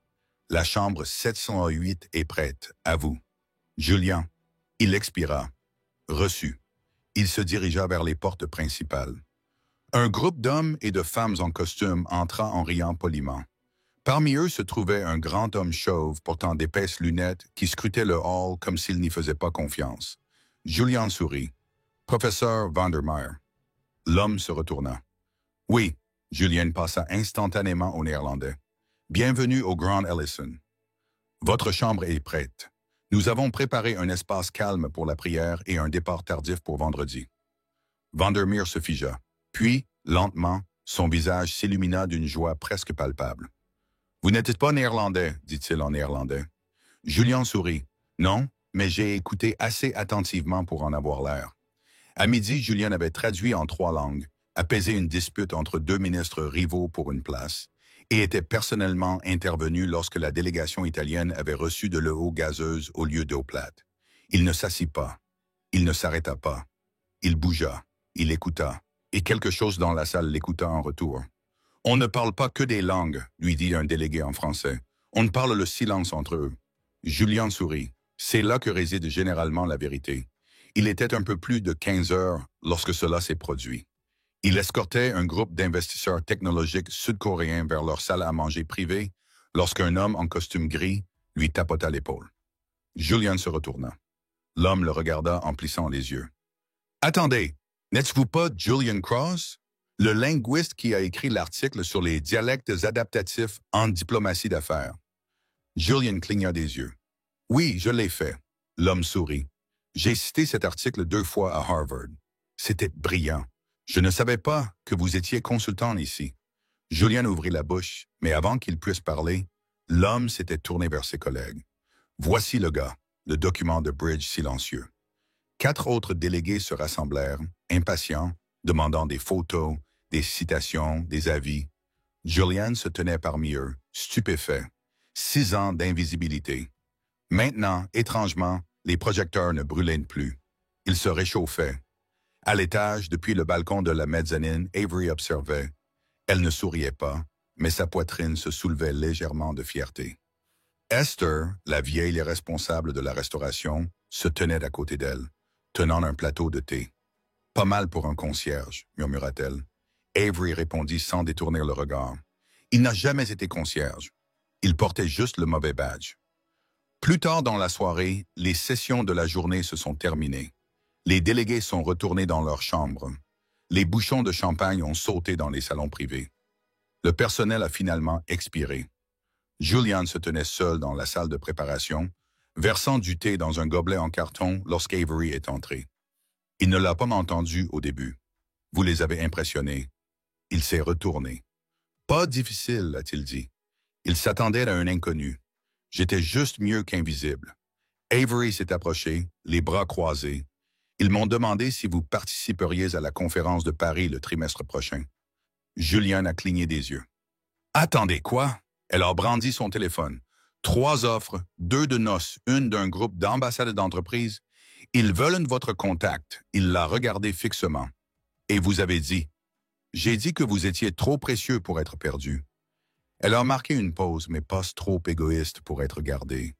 La chambre 708 est prête, à vous. Julian, il expira. Reçu. Il se dirigea vers les portes principales. Un groupe d'hommes et de femmes en costume entra en riant poliment. Parmi eux se trouvait un grand homme chauve portant d'épaisses lunettes qui scrutait le hall comme s'il n'y faisait pas confiance. Julian sourit. Professeur Vandermeer. L'homme se retourna. Oui, Julian passa instantanément au néerlandais. Bienvenue au Grand Ellison. Votre chambre est prête. Nous avons préparé un espace calme pour la prière et un départ tardif pour vendredi. Vandermeer se figea. Puis, lentement, son visage s'illumina d'une joie presque palpable. Vous n'êtes pas néerlandais, dit-il en néerlandais. Julian sourit. Non, mais j'ai écouté assez attentivement pour en avoir l'air. À midi, Julian avait traduit en 3 langues, apaisé une dispute entre 2 ministres rivaux pour une place, et était personnellement intervenu lorsque la délégation italienne avait reçu de l'eau gazeuse au lieu d'eau plate. Il ne s'assit pas. Il ne s'arrêta pas. Il bougea. Il écouta. Et quelque chose dans la salle l'écouta en retour. « On ne parle pas que des langues, lui dit un délégué en français. On ne parle le silence entre eux. » Julian sourit. C'est là que réside généralement la vérité. Il était un peu plus de 15 heures lorsque cela s'est produit. Il escortait un groupe d'investisseurs technologiques sud-coréens vers leur salle à manger privée lorsqu'un homme en costume gris lui tapota l'épaule. Julian se retourna. L'homme le regarda en plissant les yeux. « Attendez, n'êtes-vous pas Julian Cross, le linguiste qui a écrit l'article sur les dialectes adaptatifs en diplomatie d'affaires? » Julian cligna des yeux. « Oui, je l'ai fait. » L'homme sourit. « J'ai cité cet article 2 fois à Harvard. C'était brillant. Je ne savais pas que vous étiez consultant ici. » Julian ouvrit la bouche, mais avant qu'il puisse parler, l'homme s'était tourné vers ses collègues. Voici le gars, le document de Bridge silencieux. 4 autres délégués se rassemblèrent, impatients, demandant des photos, des citations, des avis. Julian se tenait parmi eux, stupéfait. 6 ans d'invisibilité. Maintenant, étrangement, les projecteurs ne brûlaient plus. Ils se réchauffaient. À l'étage, depuis le balcon de la mezzanine, Avery observait. Elle ne souriait pas, mais sa poitrine se soulevait légèrement de fierté. Esther, la vieille responsable de la restauration, se tenait à côté d'elle, tenant un plateau de thé. « Pas mal pour un concierge », murmura-t-elle. Avery répondit sans détourner le regard. « Il n'a jamais été concierge. Il portait juste le mauvais badge. » Plus tard dans la soirée, les sessions de la journée se sont terminées. Les délégués sont retournés dans leurs chambres. Les bouchons de champagne ont sauté dans les salons privés. Le personnel a finalement expiré. Julian se tenait seul dans la salle de préparation, versant du thé dans un gobelet en carton lorsqu'Avery est entré. Il ne l'a pas entendu au début. Vous les avez impressionnés. Il s'est retourné. « Pas difficile, a-t-il dit. Il s'attendait à un inconnu. J'étais juste mieux qu'invisible. » Avery s'est approché, les bras croisés. « Ils m'ont demandé si vous participeriez à la conférence de Paris le trimestre prochain. » Julian a cligné des yeux. « Attendez, quoi? » Elle a brandi son téléphone. 3 offres, 2 de noces, une d'un groupe d'ambassades d'entreprise. Ils veulent votre contact. Il l'a regardé fixement. Et vous avez dit. J'ai dit que vous étiez trop précieux pour être perdu. Elle a marqué une pause, mais pas trop égoïste pour être gardée.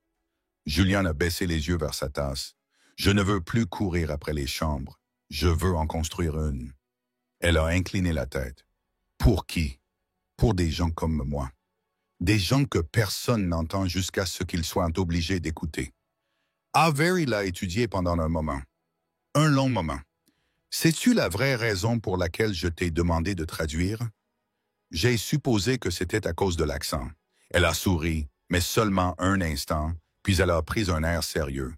Julian a baissé les yeux vers sa tasse. Je ne veux plus courir après les chambres. Je veux en construire une. Elle a incliné la tête. Pour qui? Pour des gens comme moi. Des gens que personne n'entend jusqu'à ce qu'ils soient obligés d'écouter. Avery l'a étudié pendant un moment. Un long moment. Sais-tu la vraie raison pour laquelle je t'ai demandé de traduire? J'ai supposé que c'était à cause de l'accent. Elle a souri, mais seulement un instant, puis elle a pris un air sérieux.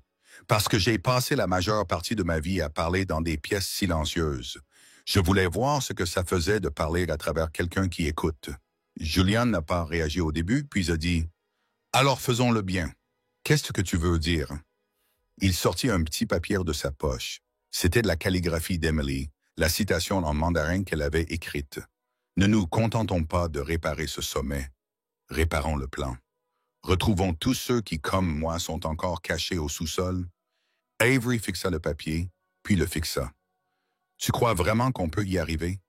Parce que j'ai passé la majeure partie de ma vie à parler dans des pièces silencieuses. Je voulais voir ce que ça faisait de parler à travers quelqu'un qui écoute. Julian n'a pas réagi au début, puis a dit Alors faisons-le bien. Qu'est-ce que tu veux dire? Il sortit un petit papier de sa poche. C'était de la calligraphie d'Emily, la citation en mandarin qu'elle avait écrite. Ne nous contentons pas de réparer ce sommet. Réparons le plan. Retrouvons tous ceux qui, comme moi, sont encore cachés au sous-sol. Avery fixa le papier, puis le fixa. Tu crois vraiment qu'on peut y arriver?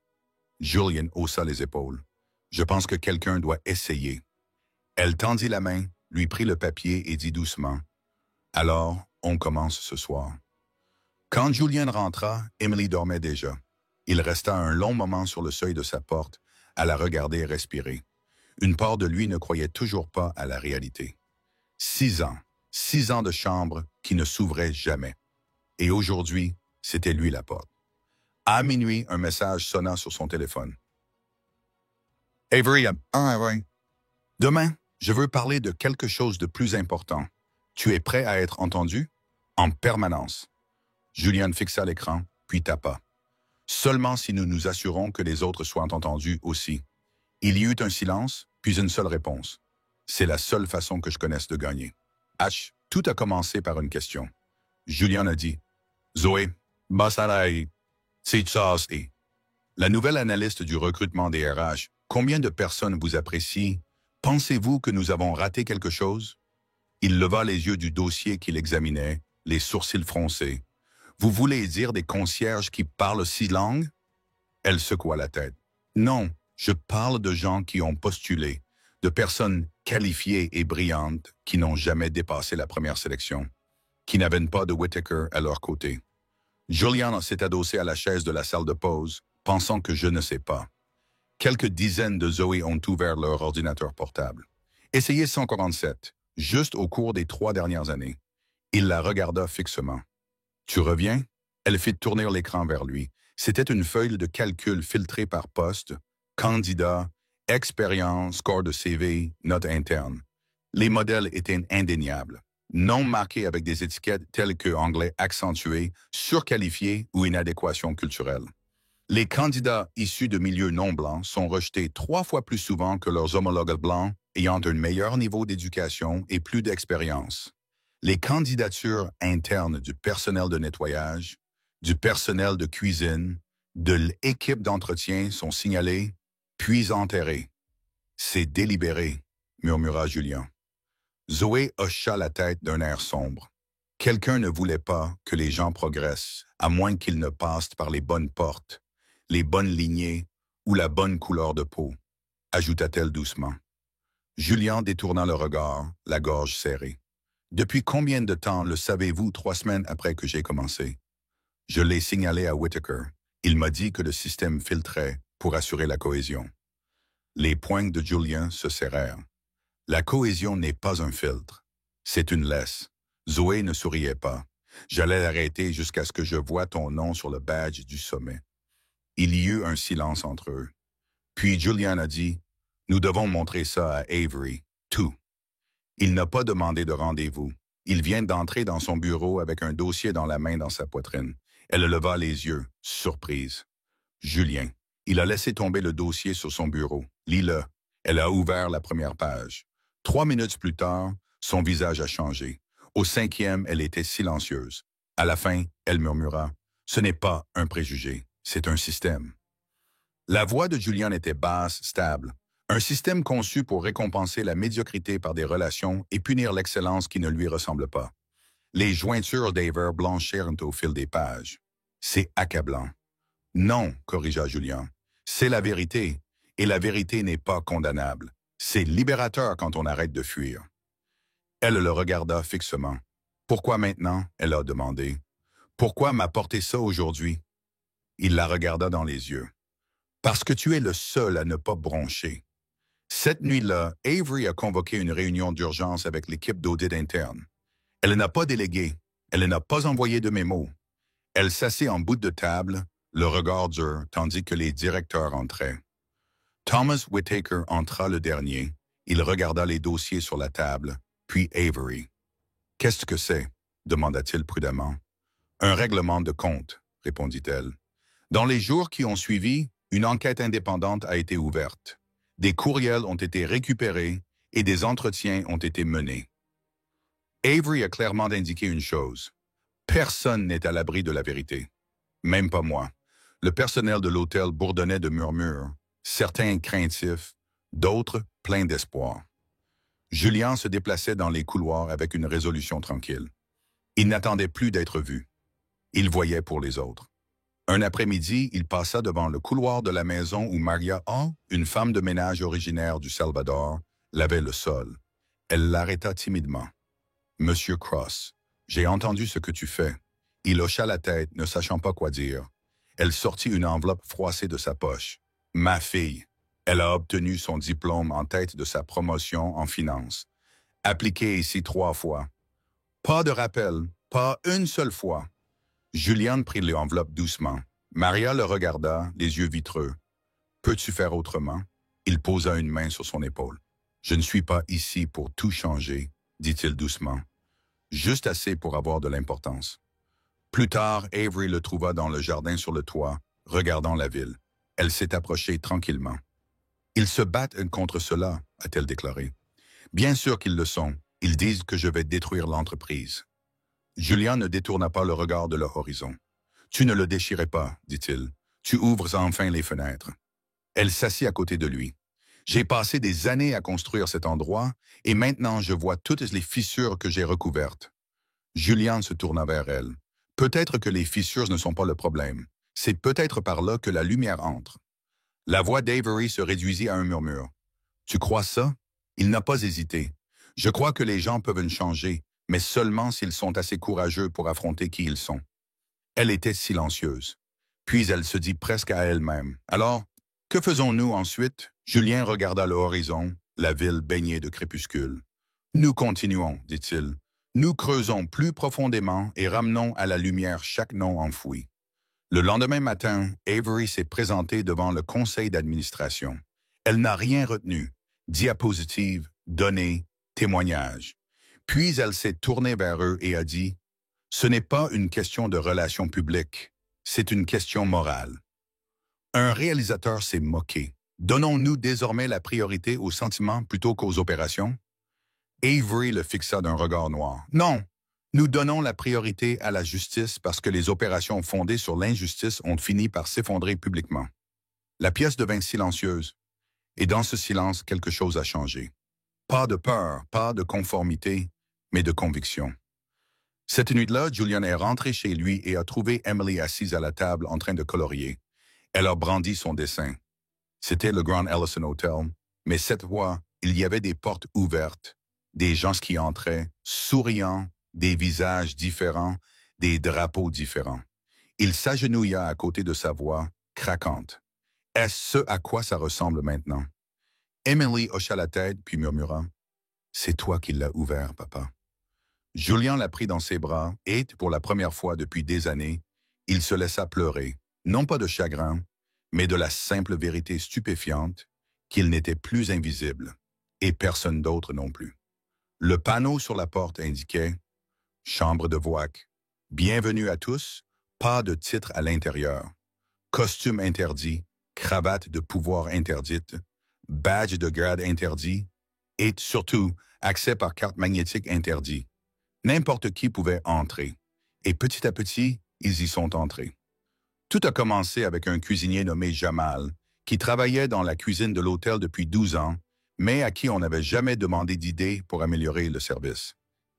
Julian haussa les épaules. Je pense que quelqu'un doit essayer. Elle tendit la main, lui prit le papier et dit doucement. Alors, on commence ce soir. Quand Julian rentra, Emily dormait déjà. Il resta un long moment sur le seuil de sa porte, à la regarder respirer. Une part de lui ne croyait toujours pas à la réalité. 6 ans de chambre qui ne s'ouvraient jamais. Et aujourd'hui, c'était lui la porte. À minuit, un message sonna sur son téléphone. Avery, oui. Demain, je veux parler de quelque chose de plus important. Tu es prêt à être entendu? En permanence. Julian fixa l'écran, puis tapa. Seulement si nous nous assurons que les autres soient entendus aussi. Il y eut un silence, puis une seule réponse. C'est la seule façon que je connaisse de gagner. H, tout a commencé par une question. Julian a dit, Zoé, Bassarai, c'est ça, c'est. La nouvelle analyste du recrutement des RH, combien de personnes vous apprécient? Pensez-vous que nous avons raté quelque chose? Il leva les yeux du dossier qu'il examinait, les sourcils froncés. Vous voulez dire des concierges qui parlent 6 langues? Elle secoua la tête. Non, je parle de gens qui ont postulé, de personnes qualifiées et brillantes qui n'ont jamais dépassé la première sélection, qui n'avaient pas de Whittaker à leur côté. Julian s'est adossé à la chaise de la salle de pause, pensant que je ne sais pas. Quelques dizaines de Zoé ont ouvert leur ordinateur portable. Essayez 147, juste au cours des 3 dernières années. Il la regarda fixement. Tu reviens? Elle fit tourner l'écran vers lui. C'était une feuille de calcul filtrée par poste, candidat, expérience, score de CV, note interne. Les modèles étaient indéniables, non marqués avec des étiquettes telles que anglais accentué, surqualifié ou inadéquation culturelle. Les candidats issus de milieux non blancs sont rejetés 3 fois plus souvent que leurs homologues blancs ayant un meilleur niveau d'éducation et plus d'expérience. Les candidatures internes du personnel de nettoyage, du personnel de cuisine, de l'équipe d'entretien sont signalées, puis enterrées. C'est délibéré, murmura Julian. Zoé hocha la tête d'un air sombre. Quelqu'un ne voulait pas que les gens progressent, à moins qu'ils ne passent par les bonnes portes, les bonnes lignées ou la bonne couleur de peau, ajouta-t-elle doucement. Julian détourna le regard, la gorge serrée. Depuis combien de temps le savez-vous 3 semaines après que j'ai commencé? Je l'ai signalé à Whittaker. Il m'a dit que le système filtrait pour assurer la cohésion. Les poings de Julian se serrèrent. La cohésion n'est pas un filtre. C'est une laisse. Zoé ne souriait pas. J'allais l'arrêter jusqu'à ce que je voie ton nom sur le badge du sommet. Il y eut un silence entre eux. Puis Julian a dit, « Nous devons montrer ça à Avery, tout. » Il n'a pas demandé de rendez-vous. Il vient d'entrer dans son bureau avec un dossier dans la main dans sa poitrine. Elle leva les yeux, surprise. Julien. Il a laissé tomber le dossier sur son bureau. Lis-le. Elle a ouvert la première page. 3 minutes plus tard, son visage a changé. Au 5e, elle était silencieuse. À la fin, elle murmura, « Ce n'est pas un préjugé, c'est un système. » La voix de Julian était basse, stable. Un système conçu pour récompenser la médiocrité par des relations et punir l'excellence qui ne lui ressemble pas. Les jointures d'Aver blanchirent au fil des pages. C'est accablant. Non, corrigea Julian. C'est la vérité, et la vérité n'est pas condamnable. C'est libérateur quand on arrête de fuir. Elle le regarda fixement. Pourquoi maintenant? Elle a demandé. Pourquoi m'apporter ça aujourd'hui? Il la regarda dans les yeux. Parce que tu es le seul à ne pas broncher. Cette nuit-là, Avery a convoqué une réunion d'urgence avec l'équipe d'audit interne. Elle n'a pas délégué, elle n'a pas envoyé de mémo. Elle s'assit en bout de table, le regard dur, tandis que les directeurs entraient. Thomas Whittaker entra le dernier. Il regarda les dossiers sur la table, puis Avery. « Qu'est-ce que c'est? » demanda-t-il prudemment. « Un règlement de compte, » répondit-elle. Dans les jours qui ont suivi, une enquête indépendante a été ouverte. Des courriels ont été récupérés et des entretiens ont été menés. Avery a clairement indiqué une chose. Personne n'est à l'abri de la vérité. Même pas moi. Le personnel de l'hôtel bourdonnait de murmures, certains craintifs, d'autres pleins d'espoir. Julian se déplaçait dans les couloirs avec une résolution tranquille. Il n'attendait plus d'être vu. Il voyait pour les autres. Un après-midi, il passa devant le couloir de la maison où Maria A., une femme de ménage originaire du Salvador, lavait le sol. Elle l'arrêta timidement. « Monsieur Cross, j'ai entendu ce que tu fais. » Il hocha la tête, ne sachant pas quoi dire. Elle sortit une enveloppe froissée de sa poche. « Ma fille. » Elle a obtenu son diplôme en tête de sa promotion en finance. Appliqué ici 3 fois. Pas de rappel, pas une seule fois. Julian prit l'enveloppe doucement. Maria le regarda, les yeux vitreux. « Peux-tu faire autrement? » Il posa une main sur son épaule. « Je ne suis pas ici pour tout changer, » dit-il doucement. « Juste assez pour avoir de l'importance. » Plus tard, Avery le trouva dans le jardin sur le toit, regardant la ville. Elle s'est approchée tranquillement. « Ils se battent contre cela, » a-t-elle déclaré. « Bien sûr qu'ils le sont. Ils disent que je vais détruire l'entreprise. » Julian ne détourna pas le regard de l'horizon. « Tu ne le déchirais pas, dit-il. Tu ouvres enfin les fenêtres. » Elle s'assit à côté de lui. « J'ai passé des années à construire cet endroit et maintenant je vois toutes les fissures que j'ai recouvertes. » Julian se tourna vers elle. « Peut-être que les fissures ne sont pas le problème. C'est peut-être par là que la lumière entre. » La voix d'Avery se réduisit à un murmure. « Tu crois ça? » Il n'a pas hésité. « Je crois que les gens peuvent changer, mais seulement s'ils sont assez courageux pour affronter qui ils sont. » Elle était silencieuse. Puis elle se dit presque à elle-même. « Alors, que faisons-nous ensuite? » Julien regarda l'horizon, la ville baignée de crépuscule. « Nous continuons, dit-il. Nous creusons plus profondément et ramenons à la lumière chaque nom enfoui. » Le lendemain matin, Avery s'est présentée devant le conseil d'administration. Elle n'a rien retenu. Diapositive, données, témoignages. Puis elle s'est tournée vers eux et a dit « Ce n'est pas une question de relations publiques, c'est une question morale. » Un réalisateur s'est moqué. Donnons-nous désormais la priorité aux sentiments plutôt qu'aux opérations? Avery le fixa d'un regard noir. Non, nous donnons la priorité à la justice parce que les opérations fondées sur l'injustice ont fini par s'effondrer publiquement. La pièce devint silencieuse. Et dans ce silence, quelque chose a changé. Pas de peur, pas de conformité, mais de conviction. Cette nuit-là, Julian est rentré chez lui et a trouvé Emily assise à la table en train de colorier. Elle a brandi son dessin. C'était le Grand Ellison Hotel, mais cette fois, il y avait des portes ouvertes, des gens qui entraient, souriants, des visages différents, des drapeaux différents. Il s'agenouilla à côté de sa voix, craquante. Est-ce ce à quoi ça ressemble maintenant? Emily hocha la tête puis murmura « C'est toi qui l'as ouvert, papa. » Julian la prit dans ses bras et, pour la première fois depuis des années, il se laissa pleurer, non pas de chagrin, mais de la simple vérité stupéfiante qu'il n'était plus invisible, et personne d'autre non plus. Le panneau sur la porte indiquait « Chambre de Voac. Bienvenue à tous, pas de titre à l'intérieur. Costume interdit, cravate de pouvoir interdite, badge de grade interdit, et surtout, accès par carte magnétique interdit. N'importe qui pouvait entrer, et petit à petit, ils y sont entrés. Tout a commencé avec un cuisinier nommé Jamal, qui travaillait dans la cuisine de l'hôtel depuis 12 ans, mais à qui on n'avait jamais demandé d'idées pour améliorer le service.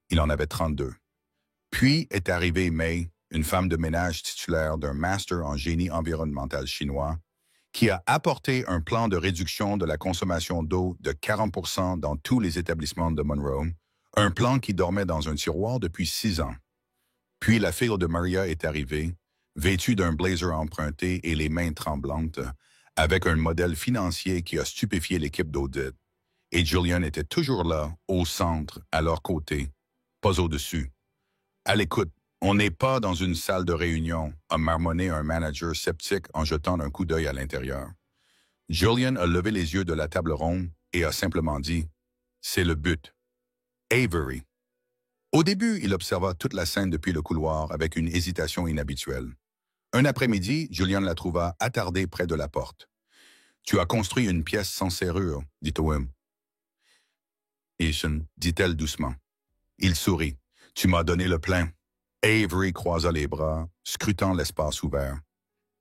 Il en avait 32. Puis est arrivée May, une femme de ménage titulaire d'un master en génie environnemental chinois, qui a apporté un plan de réduction de la consommation d'eau de 40% dans tous les établissements de Monroe, un plan qui dormait dans un tiroir depuis 6 ans. Puis la fille de Maria est arrivée, vêtue d'un blazer emprunté et les mains tremblantes, avec un modèle financier qui a stupéfié l'équipe d'audit. Et Julian était toujours là, au centre, à leur côté, pas au-dessus. À l'écoute, on n'est pas dans une salle de réunion, a marmonné un manager sceptique en jetant un coup d'œil à l'intérieur. Julian a levé les yeux de la table ronde et a simplement dit « C'est le but. » Avery. Au début, il observa toute la scène depuis le couloir avec une hésitation inhabituelle. Un après-midi, Julian la trouva attardée près de la porte. « Tu as construit une pièce sans serrure, dit Owen. » Ethan, dit-elle doucement. Il sourit. Tu m'as donné le plein. Avery croisa les bras, scrutant l'espace ouvert.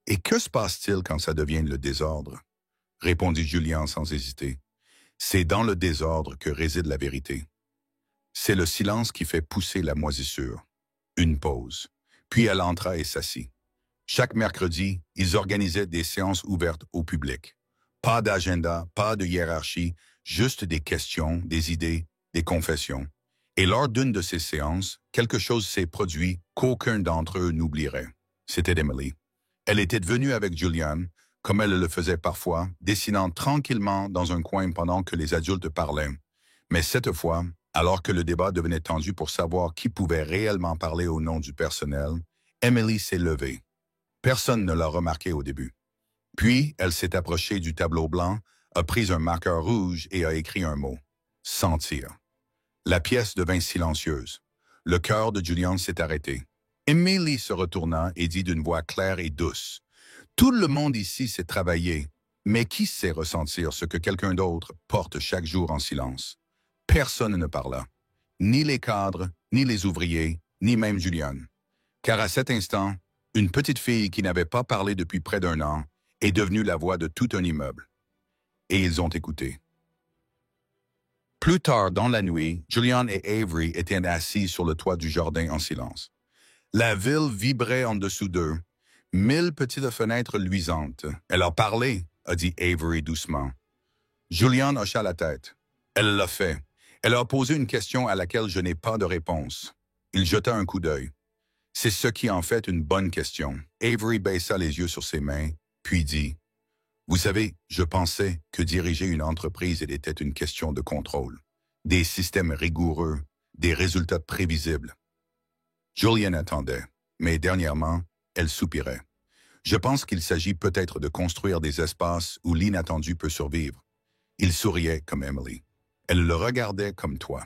Et que se passe-t-il quand ça devient le désordre? Répondit Julian sans hésiter. C'est dans le désordre que réside la vérité. C'est le silence qui fait pousser la moisissure. Une pause. Puis elle entra et s'assit. Chaque mercredi, ils organisaient des séances ouvertes au public. Pas d'agenda, pas de hiérarchie, juste des questions, des idées, des confessions. Et lors d'une de ces séances, quelque chose s'est produit qu'aucun d'entre eux n'oublierait. C'était Emily. Elle était venue avec Julian, comme elle le faisait parfois, dessinant tranquillement dans un coin pendant que les adultes parlaient. Mais cette fois, alors que le débat devenait tendu pour savoir qui pouvait réellement parler au nom du personnel, Emily s'est levée. Personne ne l'a remarqué au début. Puis, elle s'est approchée du tableau blanc, a pris un marqueur rouge et a écrit un mot. Sentir. La pièce devint silencieuse. Le cœur de Julian s'est arrêté. Emily se retourna et dit d'une voix claire et douce. Tout le monde ici sait travailler, mais qui sait ressentir ce que quelqu'un d'autre porte chaque jour en silence? Personne ne parla. Ni les cadres, ni les ouvriers, ni même Julian. Car à cet instant, une petite fille qui n'avait pas parlé depuis près d'un an est devenue la voix de tout un immeuble. Et ils ont écouté. Plus tard dans la nuit, Julian et Avery étaient assis sur le toit du jardin en silence. La ville vibrait en dessous d'eux. 1000 petites fenêtres luisantes. Elle a parlé, a dit Avery doucement. Julian hocha la tête. Elle l'a fait. Elle a posé une question à laquelle je n'ai pas de réponse. Il jeta un coup d'œil. C'est ce qui en fait une bonne question. Avery baissa les yeux sur ses mains, puis dit « Vous savez, je pensais que diriger une entreprise était une question de contrôle, des systèmes rigoureux, des résultats prévisibles. » Julian attendait, mais dernièrement, elle soupirait. « Je pense qu'il s'agit peut-être de construire des espaces où l'inattendu peut survivre. » Il souriait comme Emily. Elle le regardait comme toi.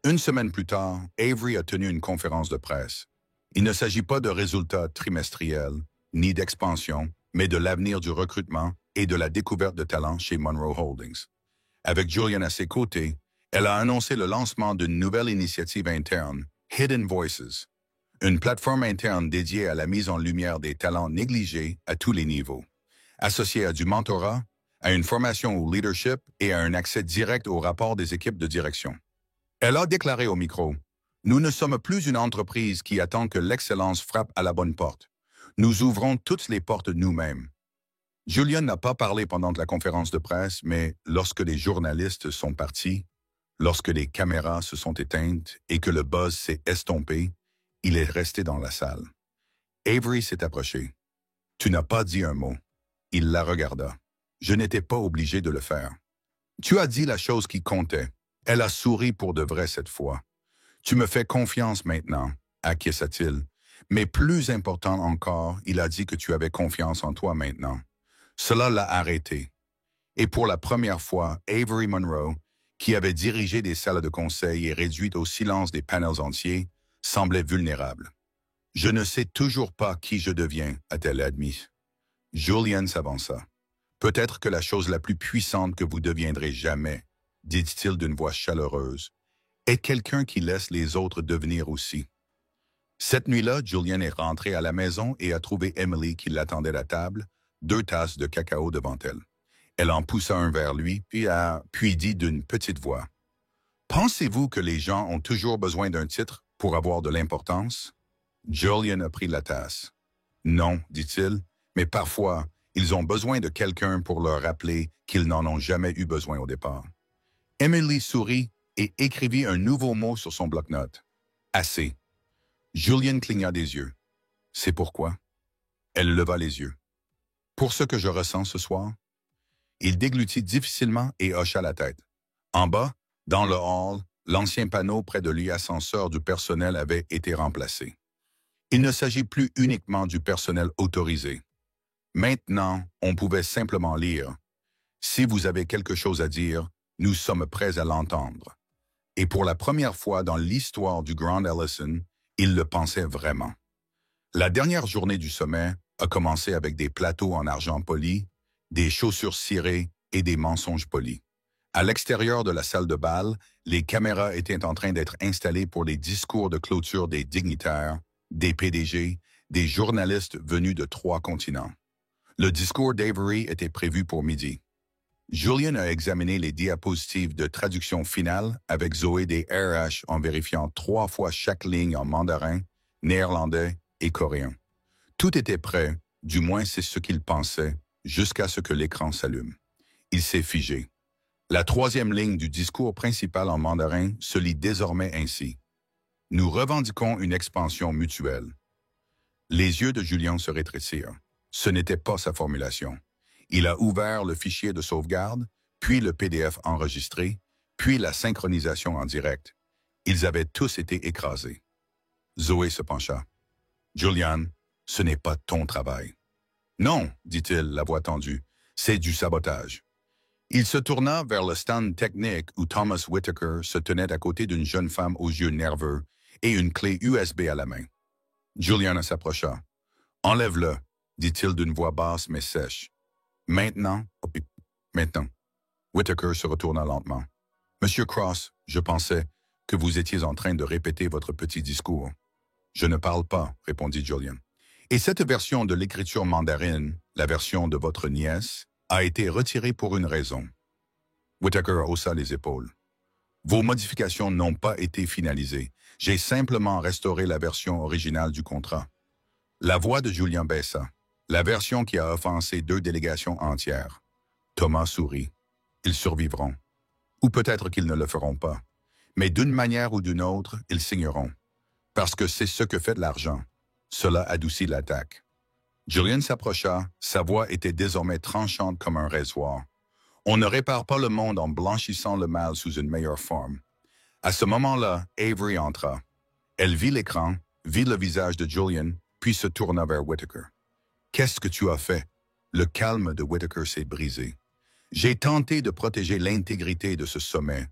Une semaine plus tard, Avery a tenu une conférence de presse. Il ne s'agit pas de résultats trimestriels, ni d'expansion, mais de l'avenir du recrutement et de la découverte de talents chez Monroe Holdings. Avec Julian à ses côtés, elle a annoncé le lancement d'une nouvelle initiative interne, Hidden Voices, une plateforme interne dédiée à la mise en lumière des talents négligés à tous les niveaux, associée à du mentorat, à une formation au leadership et à un accès direct aux rapports des équipes de direction. Elle a déclaré au micro, « Nous ne sommes plus une entreprise qui attend que l'excellence frappe à la bonne porte. Nous ouvrons toutes les portes nous-mêmes. » Julian n'a pas parlé pendant la conférence de presse, mais lorsque les journalistes sont partis, lorsque les caméras se sont éteintes et que le buzz s'est estompé, il est resté dans la salle. Avery s'est approché. « Tu n'as pas dit un mot. » Il la regarda. « Je n'étais pas obligé de le faire. Tu as dit la chose qui comptait. » Elle a souri pour de vrai cette fois. « Tu me fais confiance maintenant, » acquiesça-t-il. Mais plus important encore, il a dit que tu avais confiance en toi maintenant. Cela l'a arrêté. Et pour la première fois, Avery Monroe, qui avait dirigé des salles de conseil et réduit au silence des panels entiers, semblait vulnérable. « Je ne sais toujours pas qui je deviens », a-t-elle admis. Julian s'avança. « Peut-être que la chose la plus puissante que vous deviendrez jamais, dit-il d'une voix chaleureuse, est quelqu'un qui laisse les autres devenir aussi. » Cette nuit-là, Julian est rentré à la maison et a trouvé Emily qui l'attendait à table, 2 tasses de cacao devant elle. Elle en poussa un vers lui, puis dit d'une petite voix, « Pensez-vous que les gens ont toujours besoin d'un titre pour avoir de l'importance? » Julian a pris la tasse. « Non, dit-il, mais parfois, ils ont besoin de quelqu'un pour leur rappeler qu'ils n'en ont jamais eu besoin au départ. » Emily sourit et écrivit un nouveau mot sur son bloc-notes. « Assez. » Julian cligna des yeux. « C'est pourquoi? » Elle leva les yeux. « Pour ce que je ressens ce soir? » Il déglutit difficilement et hocha la tête. En bas, dans le hall, l'ancien panneau près de l'ascenseur du personnel avait été remplacé. Il ne s'agit plus uniquement du personnel autorisé. Maintenant, on pouvait simplement lire « Si vous avez quelque chose à dire, nous sommes prêts à l'entendre. » Et pour la première fois dans l'histoire du Grand Ellison, il le pensait vraiment. La dernière journée du sommet a commencé avec des plateaux en argent poli, des chaussures cirées et des mensonges polis. À l'extérieur de la salle de bal, les caméras étaient en train d'être installées pour les discours de clôture des dignitaires, des PDG, des journalistes venus de 3 continents. Le discours d'Avery était prévu pour midi. Julian a examiné les diapositives de traduction finale avec Zoé des RH en vérifiant 3 fois chaque ligne en mandarin, néerlandais et coréen. Tout était prêt, du moins c'est ce qu'il pensait, jusqu'à ce que l'écran s'allume. Il s'est figé. La 3e ligne du discours principal en mandarin se lit désormais ainsi. Nous revendiquons une expansion mutuelle. Les yeux de Julian se rétrécirent. Ce n'était pas sa formulation. Il a ouvert le fichier de sauvegarde, puis le PDF enregistré, puis la synchronisation en direct. Ils avaient tous été écrasés. Zoé se pencha. « Julian, ce n'est pas ton travail. »« Non, dit-il, la voix tendue, c'est du sabotage. » Il se tourna vers le stand technique où Thomas Whittaker se tenait à côté d'une jeune femme aux yeux nerveux et une clé USB à la main. Julian s'approcha. « Enlève-le, dit-il d'une voix basse mais sèche. Maintenant, maintenant. » Whittaker se retourna lentement. « Monsieur Cross, je pensais que vous étiez en train de répéter votre petit discours. »« Je ne parle pas, » répondit Julian. « Et cette version de l'écriture mandarine, la version de votre nièce, a été retirée pour une raison. » Whittaker haussa les épaules. « Vos modifications n'ont pas été finalisées. J'ai simplement restauré la version originale du contrat. » La voix de Julian baissa. La version qui a offensé 2 délégations entières. Thomas sourit. Ils survivront. Ou peut-être qu'ils ne le feront pas. Mais d'une manière ou d'une autre, ils signeront. Parce que c'est ce que fait de l'argent. Cela adoucit l'attaque. Julian s'approcha, sa voix était désormais tranchante comme un rasoir. On ne répare pas le monde en blanchissant le mal sous une meilleure forme. À ce moment-là, Avery entra. Elle vit l'écran, vit le visage de Julian, puis se tourna vers Whittaker. « Qu'est-ce que tu as fait? » Le calme de Whittaker s'est brisé. « J'ai tenté de protéger l'intégrité de ce sommet.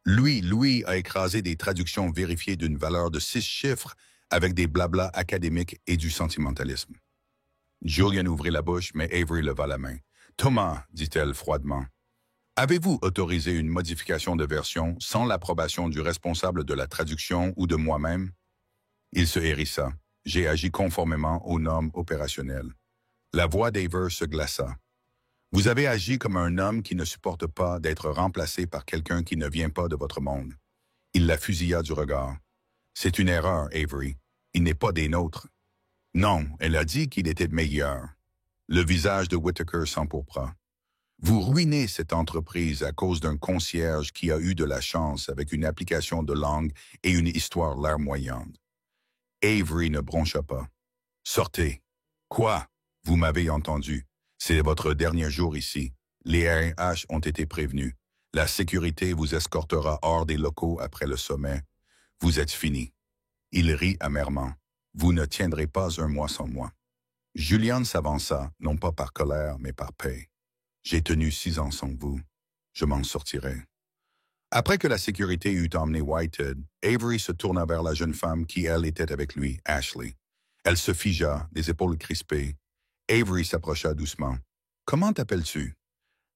Lui a écrasé des traductions vérifiées d'une valeur de 6 chiffres avec des blablas académiques et du sentimentalisme. » Julian ouvrit la bouche, mais Avery leva la main. « Thomas, dit-elle froidement, avez-vous autorisé une modification de version sans l'approbation du responsable de la traduction ou de moi-même? » Il se hérissa. « J'ai agi conformément aux normes opérationnelles. » La voix d'Aver se glaça. « Vous avez agi comme un homme qui ne supporte pas d'être remplacé par quelqu'un qui ne vient pas de votre monde. » Il la fusilla du regard. « C'est une erreur, Avery. Il n'est pas des nôtres. » « Non, elle a dit qu'il était meilleur. » Le visage de Whittaker s'empourpra. « Vous ruinez cette entreprise à cause d'un concierge qui a eu de la chance avec une application de langue et une histoire larmoyante. » Avery ne broncha pas. « Sortez. »« Quoi? Vous m'avez entendu. C'est votre dernier jour ici. Les RH ont été prévenus. La sécurité vous escortera hors des locaux après le sommet. Vous êtes fini. » Il rit amèrement. « Vous ne tiendrez pas un mois sans moi. » Julian s'avança, non pas par colère, mais par paix. « J'ai tenu 6 ans sans vous. Je m'en sortirai. » Après que la sécurité eut emmené Whitehead, Avery se tourna vers la jeune femme qui, elle, était avec lui, Ashley. Elle se figea, les épaules crispées. Avery s'approcha doucement. « Comment t'appelles-tu? »«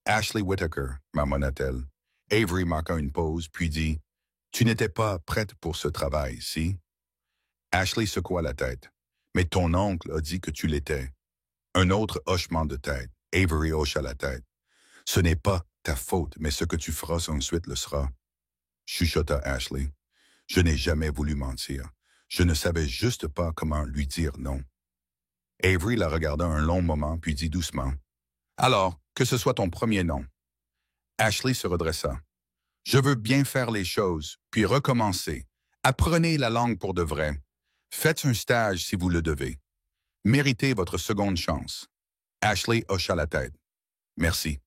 Ashley Whittaker, » marmonna-t-elle. Avery marqua une pause, puis dit, « Tu n'étais pas prête pour ce travail, si? » Ashley secoua la tête. « Mais ton oncle a dit que tu l'étais. » Un autre hochement de tête. Avery hocha la tête. « Ce n'est pas ta faute, mais ce que tu feras ensuite le sera. » Chuchota Ashley. « Je n'ai jamais voulu mentir. Je ne savais juste pas comment lui dire non. » Avery la regarda un long moment, puis dit doucement, « Alors, que ce soit ton premier nom. » Ashley se redressa. « Je veux bien faire les choses, puis recommencer. Apprenez la langue pour de vrai. Faites un stage si vous le devez. Méritez votre seconde chance. » Ashley hocha la tête. « Merci. »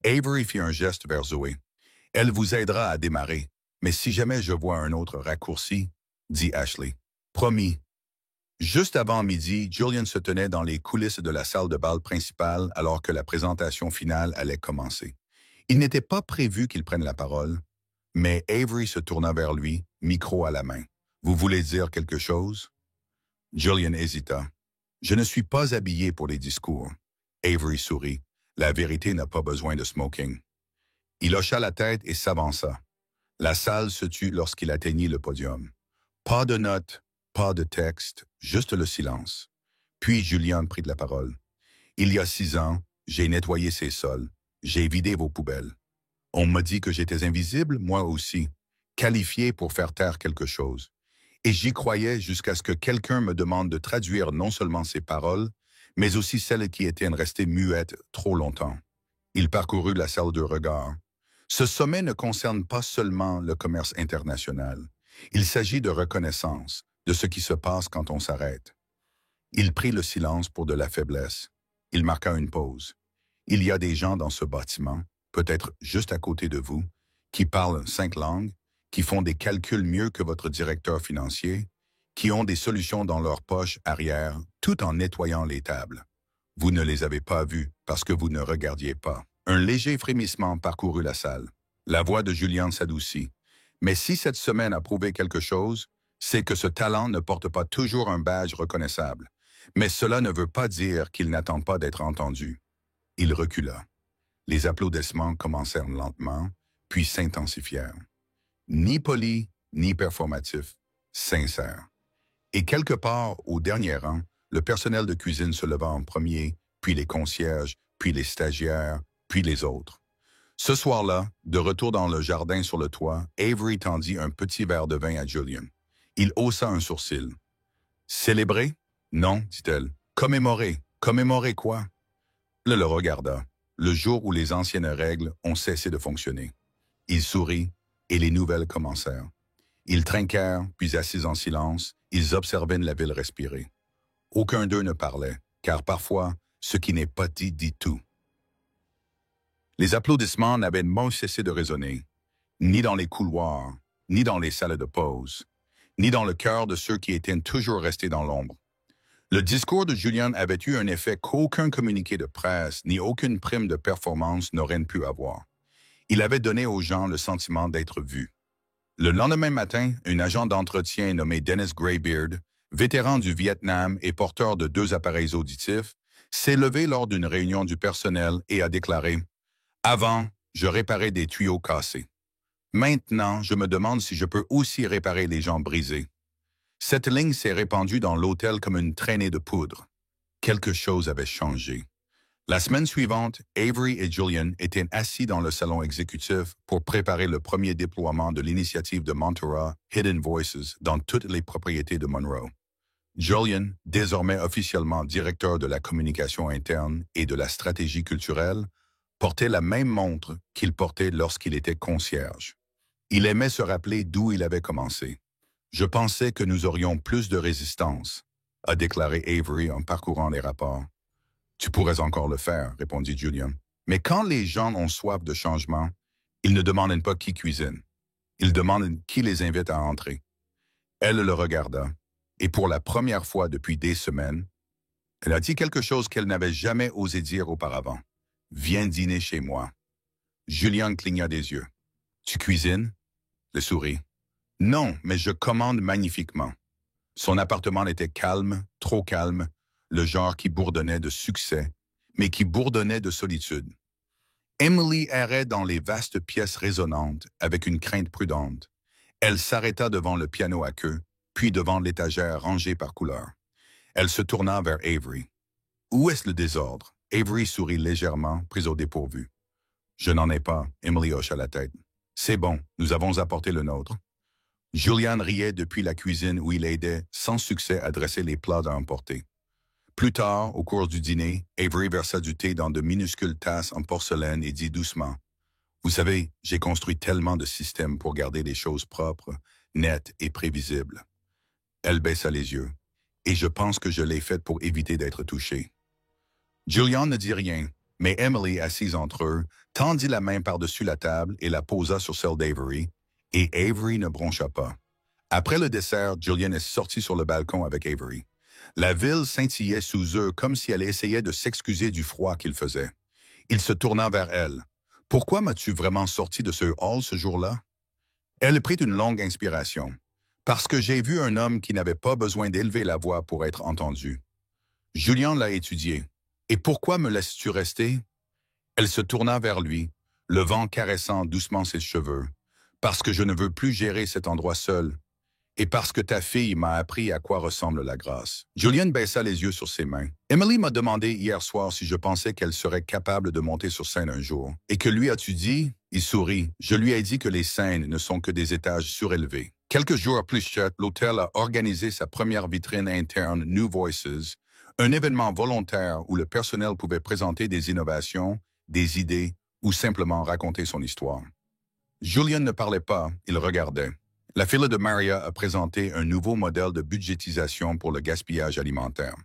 Avery fit un geste vers Zoé. « Elle vous aidera à démarrer, mais si jamais je vois un autre raccourci, dit Ashley. « Promis. » Juste avant midi, Julian se tenait dans les coulisses de la salle de bal principale alors que la présentation finale allait commencer. Il n'était pas prévu qu'il prenne la parole, mais Avery se tourna vers lui, micro à la main. « Vous voulez dire quelque chose? » Julian hésita. « Je ne suis pas habillé pour les discours. » Avery sourit. « La vérité n'a pas besoin de smoking. » Il hocha la tête et s'avança. La salle se tut lorsqu'il atteignit le podium. Pas de notes, pas de texte, juste le silence. Puis Julian prit la parole. Il y a 6 ans, j'ai nettoyé ces sols. J'ai vidé vos poubelles. On m'a dit que j'étais invisible, moi aussi, qualifié pour faire taire quelque chose. Et j'y croyais jusqu'à ce que quelqu'un me demande de traduire non seulement ces paroles, mais aussi celles qui étaient restées muettes trop longtemps. Il parcourut la salle de regard. Ce sommet ne concerne pas seulement le commerce international. Il s'agit de reconnaissance, de ce qui se passe quand on s'arrête. Il prit le silence pour de la faiblesse. Il marqua une pause. Il y a des gens dans ce bâtiment, peut-être juste à côté de vous, qui parlent 5 langues, qui font des calculs mieux que votre directeur financier, qui ont des solutions dans leur poche arrière, tout en nettoyant les tables. Vous ne les avez pas vus parce que vous ne regardiez pas. Un léger frémissement parcourut la salle. La voix de Julian s'adoucit. Mais si cette semaine a prouvé quelque chose, c'est que ce talent ne porte pas toujours un badge reconnaissable. Mais cela ne veut pas dire qu'il n'attend pas d'être entendu. Il recula. Les applaudissements commencèrent lentement, puis s'intensifièrent. Ni poli, ni performatif, sincère. Et quelque part, au dernier rang, le personnel de cuisine se leva en premier, puis les concierges, puis les stagiaires, puis les autres. Ce soir-là, de retour dans le jardin sur le toit, Avery tendit un petit verre de vin à Julian. Il haussa un sourcil. « Célébrer? Non, dit-elle. Commémorer. Commémorer quoi? » Le regarda, le jour où les anciennes règles ont cessé de fonctionner. Il sourit, et les nouvelles commencèrent. Ils trinquèrent, puis assis en silence, ils observaient la ville respirer. Aucun d'eux ne parlait, car parfois, ce qui n'est pas dit dit tout. Les applaudissements n'avaient pas cessé de résonner, ni dans les couloirs, ni dans les salles de pause, ni dans le cœur de ceux qui étaient toujours restés dans l'ombre. Le discours de Julian avait eu un effet qu'aucun communiqué de presse ni aucune prime de performance n'aurait pu avoir. Il avait donné aux gens le sentiment d'être vus. Le lendemain matin, un agent d'entretien nommé Dennis Greybeard, vétéran du Vietnam et porteur de 2 appareils auditifs, s'est levé lors d'une réunion du personnel et a déclaré « Avant, je réparais des tuyaux cassés. Maintenant, je me demande si je peux aussi réparer les gens brisés. » Cette ligne s'est répandue dans l'hôtel comme une traînée de poudre. Quelque chose avait changé. La semaine suivante, Avery et Julian étaient assis dans le salon exécutif pour préparer le premier déploiement de l'initiative de Monterey Hidden Voices dans toutes les propriétés de Monroe. Julian, désormais officiellement directeur de la communication interne et de la stratégie culturelle, portait la même montre qu'il portait lorsqu'il était concierge. Il aimait se rappeler d'où il avait commencé. « Je pensais que nous aurions plus de résistance », a déclaré Avery en parcourant les rapports. « Tu pourrais encore le faire », répondit Julian. « Mais quand les gens ont soif de changement, ils ne demandent pas qui cuisine. Ils demandent qui les invite à entrer. » Elle le regarda, et pour la première fois depuis des semaines, elle a dit quelque chose qu'elle n'avait jamais osé dire auparavant. « Viens dîner chez moi. » Julian cligna des yeux. « Tu cuisines ?» Le sourit. « Non, mais je commande magnifiquement. » Son appartement était calme, trop calme, le genre qui bourdonnait de succès, mais qui bourdonnait de solitude. Emily errait dans les vastes pièces résonnantes avec une crainte prudente. Elle s'arrêta devant le piano à queue, puis devant l'étagère rangée par couleur. Elle se tourna vers Avery. « Où est-ce le désordre? » Avery sourit légèrement, pris au dépourvu. « Je n'en ai pas. » Emily hocha la tête. « C'est bon, nous avons apporté le nôtre. » Julian riait depuis la cuisine où il aidait, sans succès, à dresser les plats à emporter. Plus tard, au cours du dîner, Avery versa du thé dans de minuscules tasses en porcelaine et dit doucement « Vous savez, j'ai construit tellement de systèmes pour garder les choses propres, nettes et prévisibles. » Elle baissa les yeux. « Et je pense que je l'ai fait pour éviter d'être touché. » Julian ne dit rien, mais Emily, assise entre eux, tendit la main par-dessus la table et la posa sur celle d'Avery, et Avery ne broncha pas. Après le dessert, Julian est sorti sur le balcon avec Avery. La ville scintillait sous eux comme si elle essayait de s'excuser du froid qu'il faisait. Il se tourna vers elle. « Pourquoi m'as-tu vraiment sorti de ce hall ce jour-là? » Elle prit une longue inspiration. « Parce que j'ai vu un homme qui n'avait pas besoin d'élever la voix pour être entendu. » Julian l'a étudié. « Et pourquoi me laisses-tu rester? » Elle se tourna vers lui. le vent caressant doucement ses cheveux, parce que je ne veux plus gérer cet endroit seul, et parce que ta fille m'a appris à quoi ressemble la grâce. Julian baissa les yeux sur ses mains. Emily m'a demandé hier soir si je pensais qu'elle serait capable de monter sur scène un jour. Et que lui as-tu dit? Il sourit. Je lui ai dit que les scènes ne sont que des étages surélevés. Quelques jours plus tard, l'hôtel a organisé sa première vitrine interne New Voices, un événement volontaire où le personnel pouvait présenter des innovations, des idées ou simplement raconter son histoire. Julian ne parlait pas, il regardait. La fille de Maria a présenté un nouveau modèle de budgétisation pour le gaspillage alimentaire.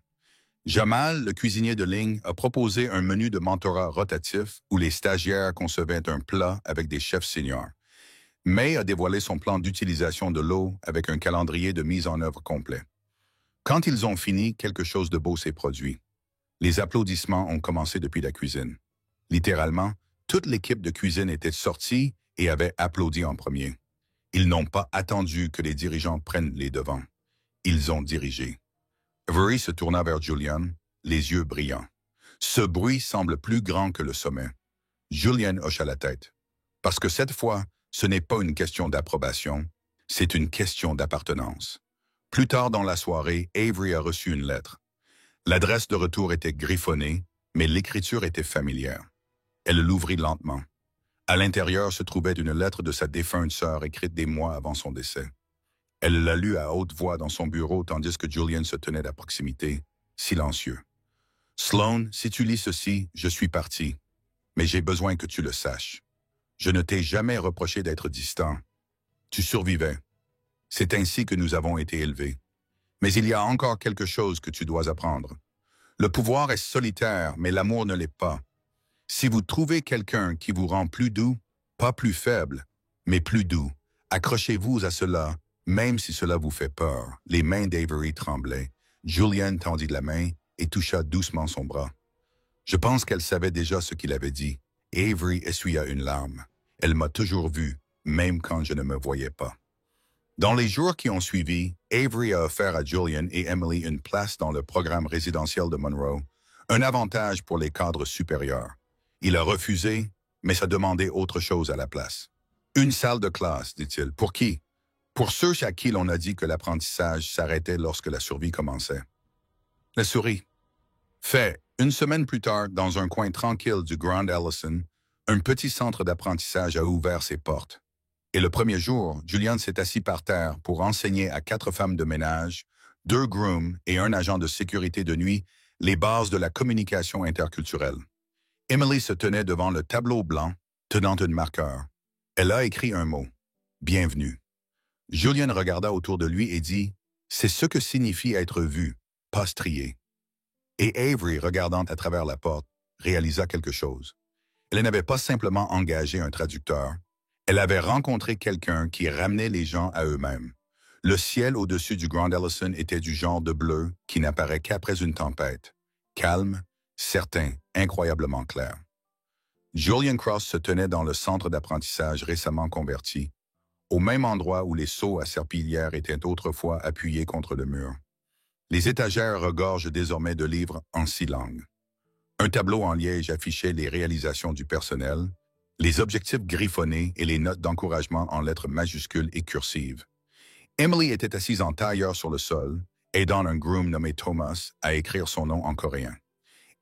Jamal, le cuisinier de ligne, a proposé un menu de mentorat rotatif où les stagiaires concevaient un plat avec des chefs seniors. May a dévoilé son plan d'utilisation de l'eau avec un calendrier de mise en œuvre complet. Quand ils ont fini, quelque chose de beau s'est produit. Les applaudissements ont commencé depuis la cuisine. Littéralement, toute l'équipe de cuisine était sortie et avait applaudi en premier. Ils n'ont pas attendu que les dirigeants prennent les devants. Ils ont dirigé. Avery se tourna vers Julian, les yeux brillants. Ce bruit semble plus grand que le sommet. Julian hocha la tête. Parce que cette fois, ce n'est pas une question d'approbation, c'est une question d'appartenance. Plus tard dans la soirée, Avery a reçu une lettre. L'adresse de retour était griffonnée, mais l'écriture était familière. Elle l'ouvrit lentement. À l'intérieur se trouvait une lettre de sa défunte sœur écrite des mois avant son décès. Elle la lut à haute voix dans son bureau tandis que Julian se tenait à proximité, silencieux. « Sloan, si tu lis ceci, je suis parti. Mais j'ai besoin que tu le saches. Je ne t'ai jamais reproché d'être distant. Tu survivais. C'est ainsi que nous avons été élevés. Mais il y a encore quelque chose que tu dois apprendre. Le pouvoir est solitaire, mais l'amour ne l'est pas. Si vous trouvez quelqu'un qui vous rend plus doux, pas plus faible, mais plus doux, accrochez-vous à cela, même si cela vous fait peur. » Les mains d'Avery tremblaient. Julian tendit la main et toucha doucement son bras. Je pense qu'elle savait déjà ce qu'il avait dit. Avery essuya une larme. Elle m'a toujours vu, même quand je ne me voyais pas. Dans les jours qui ont suivi, Avery a offert à Julian et Emily une place dans le programme résidentiel de Monroe, un avantage pour les cadres supérieurs. Il a refusé, mais a demandé autre chose à la place. Une salle de classe, dit-il. Pour qui? Pour ceux à qui l'on a dit que l'apprentissage s'arrêtait lorsque la survie commençait. La souris. Fait, une semaine plus tard, dans un coin tranquille du Grand Ellison, un petit centre d'apprentissage a ouvert ses portes. Et le premier jour, Julian s'est assis par terre pour enseigner à 4 femmes de ménage, 2 grooms et un agent de sécurité de nuit les bases de la communication interculturelle. Emily se tenait devant le tableau blanc, tenant un marqueur. Elle a écrit un mot. Bienvenue. Julian regarda autour de lui et dit, c'est ce que signifie être vu, pas strié. Et Avery, regardant à travers la porte, réalisa quelque chose. Elle n'avait pas simplement engagé un traducteur. Elle avait rencontré quelqu'un qui ramenait les gens à eux-mêmes. Le ciel au-dessus du Grand Ellison était du genre de bleu qui n'apparaît qu'après une tempête. Calme, certain, incroyablement clair. Julian Cross se tenait dans le centre d'apprentissage récemment converti, au même endroit où les seaux à serpillière étaient autrefois appuyés contre le mur. Les étagères regorgent désormais de livres en 6 langues. Un tableau en liège affichait les réalisations du personnel, les objectifs griffonnés et les notes d'encouragement en lettres majuscules et cursives. Emily était assise en tailleur sur le sol, aidant un groom nommé Thomas à écrire son nom en coréen.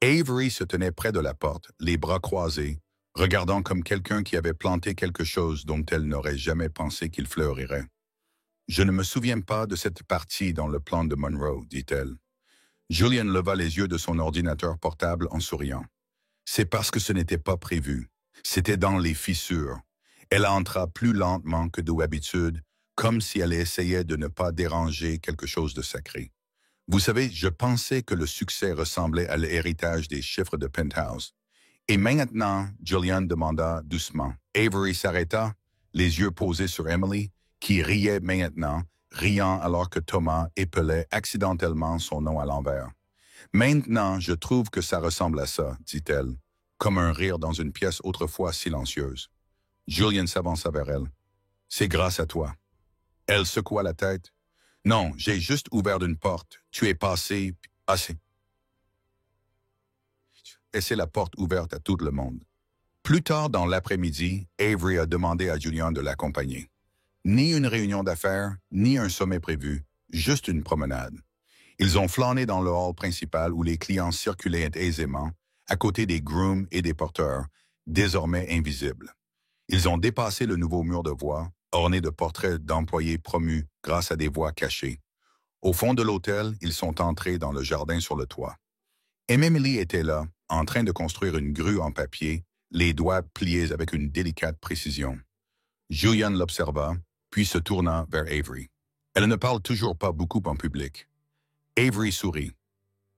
Avery se tenait près de la porte, les bras croisés, regardant comme quelqu'un qui avait planté quelque chose dont elle n'aurait jamais pensé qu'il fleurirait. « Je ne me souviens pas de cette partie dans le plan de Monroe, dit-elle. Julian leva les yeux de son ordinateur portable en souriant. C'est parce que ce n'était pas prévu. C'était dans les fissures. Elle entra plus lentement que d'habitude, comme si elle essayait de ne pas déranger quelque chose de sacré. Vous savez, je pensais que le succès ressemblait à l'héritage des chiffres de Penthouse. Et maintenant, Julian demanda doucement. Avery s'arrêta, les yeux posés sur Emily, qui riait maintenant, riant alors que Thomas épelait accidentellement son nom à l'envers. « Maintenant, je trouve que ça ressemble à ça, dit-elle, comme un rire dans une pièce autrefois silencieuse. Julian s'avança vers elle. « C'est grâce à toi. » Elle secoua la tête. « Non, j'ai juste ouvert une porte. Tu es passé... assez. » Et c'est la porte ouverte à tout le monde. Plus tard dans l'après-midi, Avery a demandé à Julian de l'accompagner. Ni une réunion d'affaires, ni un sommet prévu, juste une promenade. Ils ont flâné dans le hall principal où les clients circulaient aisément, à côté des grooms et des porteurs, désormais invisibles. Ils ont dépassé le nouveau mur de voix, orné de portraits d'employés promus grâce à des voix cachées. Au fond de l'hôtel, ils sont entrés dans le jardin sur le toit. Emily était là, en train de construire une grue en papier, les doigts pliés avec une délicate précision. Julian l'observa, puis se tourna vers Avery. Elle ne parle toujours pas beaucoup en public. Avery sourit.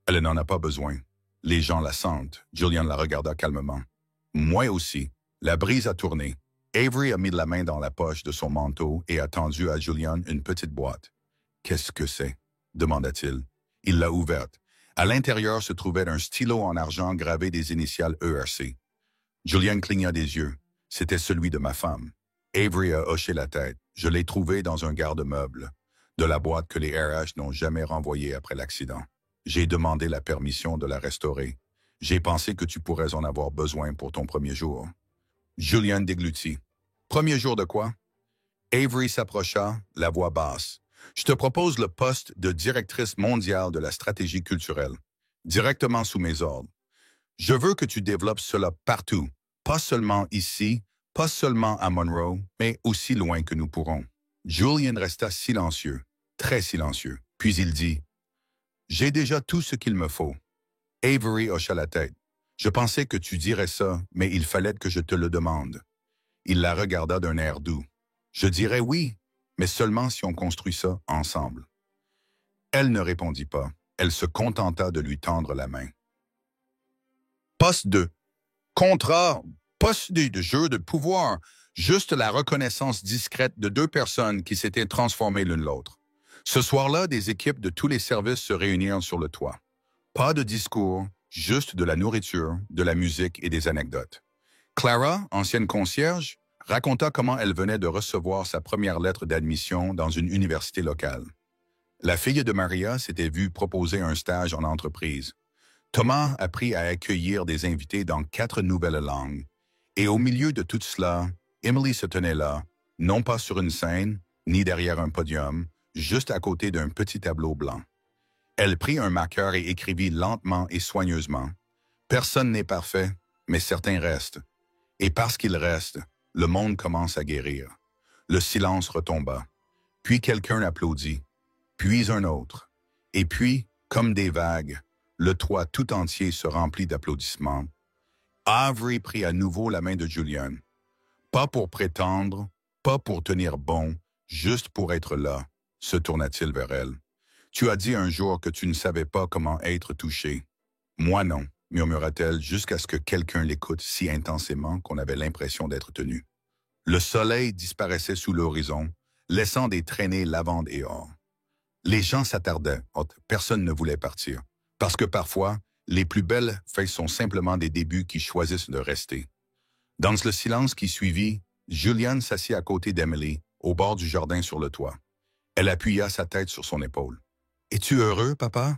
Elle n'en a pas besoin. Les gens la sentent. Julian la regarda calmement. Moi aussi. La brise a tourné. Avery a mis la main dans la poche de son manteau et a tendu à Julian une petite boîte. « Qu'est-ce que c'est » demanda-t-il. Il l'a ouverte. À l'intérieur se trouvait un stylo en argent gravé des initiales ERC. Julian cligna des yeux. C'était celui de ma femme. Avery a hoché la tête. Je l'ai trouvé dans un garde-meuble, de la boîte que les RH n'ont jamais renvoyée après l'accident. J'ai demandé la permission de la restaurer. J'ai pensé que tu pourrais en avoir besoin pour ton premier jour. Julian déglutit. Premier jour de quoi? Avery s'approcha, la voix basse. Je te propose le poste de directrice mondiale de la stratégie culturelle, directement sous mes ordres. Je veux que tu développes cela partout, pas seulement ici, pas seulement à Monroe, mais aussi loin que nous pourrons. Julian resta silencieux, très silencieux, puis il dit « J'ai déjà tout ce qu'il me faut. » Avery hocha la tête. « Je pensais que tu dirais ça, mais il fallait que je te le demande. » Il la regarda d'un air doux. « Je dirais oui, mais seulement si on construit ça ensemble. » Elle ne répondit pas. Elle se contenta de lui tendre la main. Poste 2. Contrat, poste de jeu de pouvoir, juste la reconnaissance discrète de deux personnes qui s'étaient transformées l'une l'autre. Ce soir-là, des équipes de tous les services se réunirent sur le toit. Pas de discours, juste de la nourriture, de la musique et des anecdotes. Clara, ancienne concierge, raconta comment elle venait de recevoir sa première lettre d'admission dans une université locale. La fille de Maria s'était vue proposer un stage en entreprise. Thomas apprit à accueillir des invités dans 4 nouvelles langues. Et au milieu de tout cela, Emily se tenait là, non pas sur une scène, ni derrière un podium, juste à côté d'un petit tableau blanc. Elle prit un marqueur et écrivit lentement et soigneusement. « Personne n'est parfait, mais certains restent. Et parce qu'ils restent, le monde commence à guérir. » Le silence retomba. Puis quelqu'un applaudit. Puis un autre. Et puis, comme des vagues, le toit tout entier se remplit d'applaudissements. Avery prit à nouveau la main de Julian. Pas pour prétendre, pas pour tenir bon, juste pour être là, se tourna-t-il vers elle. Tu as dit un jour que tu ne savais pas comment être touché. Moi non, murmura-t-elle jusqu'à ce que quelqu'un l'écoute si intensément qu'on avait l'impression d'être tenu. Le soleil disparaissait sous l'horizon, laissant des traînées lavandes et or. Les gens s'attardaient, personne ne voulait partir. Parce que parfois, les plus belles fêtes sont simplement des débuts qui choisissent de rester. Dans le silence qui suivit, Julian s'assit à côté d'Emily, au bord du jardin sur le toit. Elle appuya sa tête sur son épaule. « Es-tu heureux, papa? »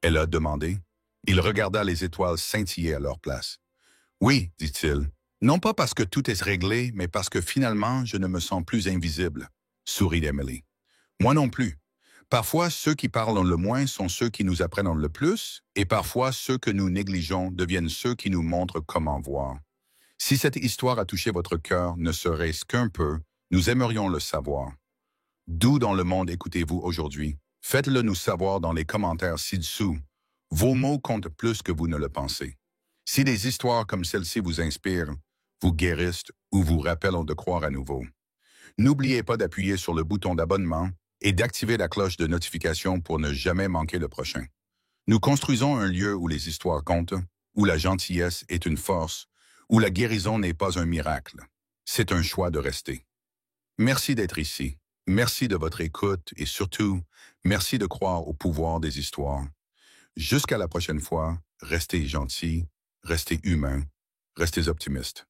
Elle a demandé. Il regarda les étoiles scintiller à leur place. « Oui, dit-il. Non pas parce que tout est réglé, mais parce que finalement, je ne me sens plus invisible, » sourit Emily. « Moi non plus. Parfois, ceux qui parlent le moins sont ceux qui nous apprennent le plus, et parfois, ceux que nous négligeons deviennent ceux qui nous montrent comment voir. Si cette histoire a touché votre cœur, ne serait-ce qu'un peu, nous aimerions le savoir. D'où dans le monde écoutez-vous aujourd'hui? Faites-le nous savoir dans les commentaires ci-dessous. Vos mots comptent plus que vous ne le pensez. Si des histoires comme celle-ci vous inspirent, vous guérissent ou vous rappellent de croire à nouveau, n'oubliez pas d'appuyer sur le bouton d'abonnement et d'activer la cloche de notification pour ne jamais manquer le prochain. Nous construisons un lieu où les histoires comptent, où la gentillesse est une force, où la guérison n'est pas un miracle. C'est un choix de rester. Merci d'être ici. Merci de votre écoute et surtout, merci de croire au pouvoir des histoires. Jusqu'à la prochaine fois, restez gentils, restez humains, restez optimistes.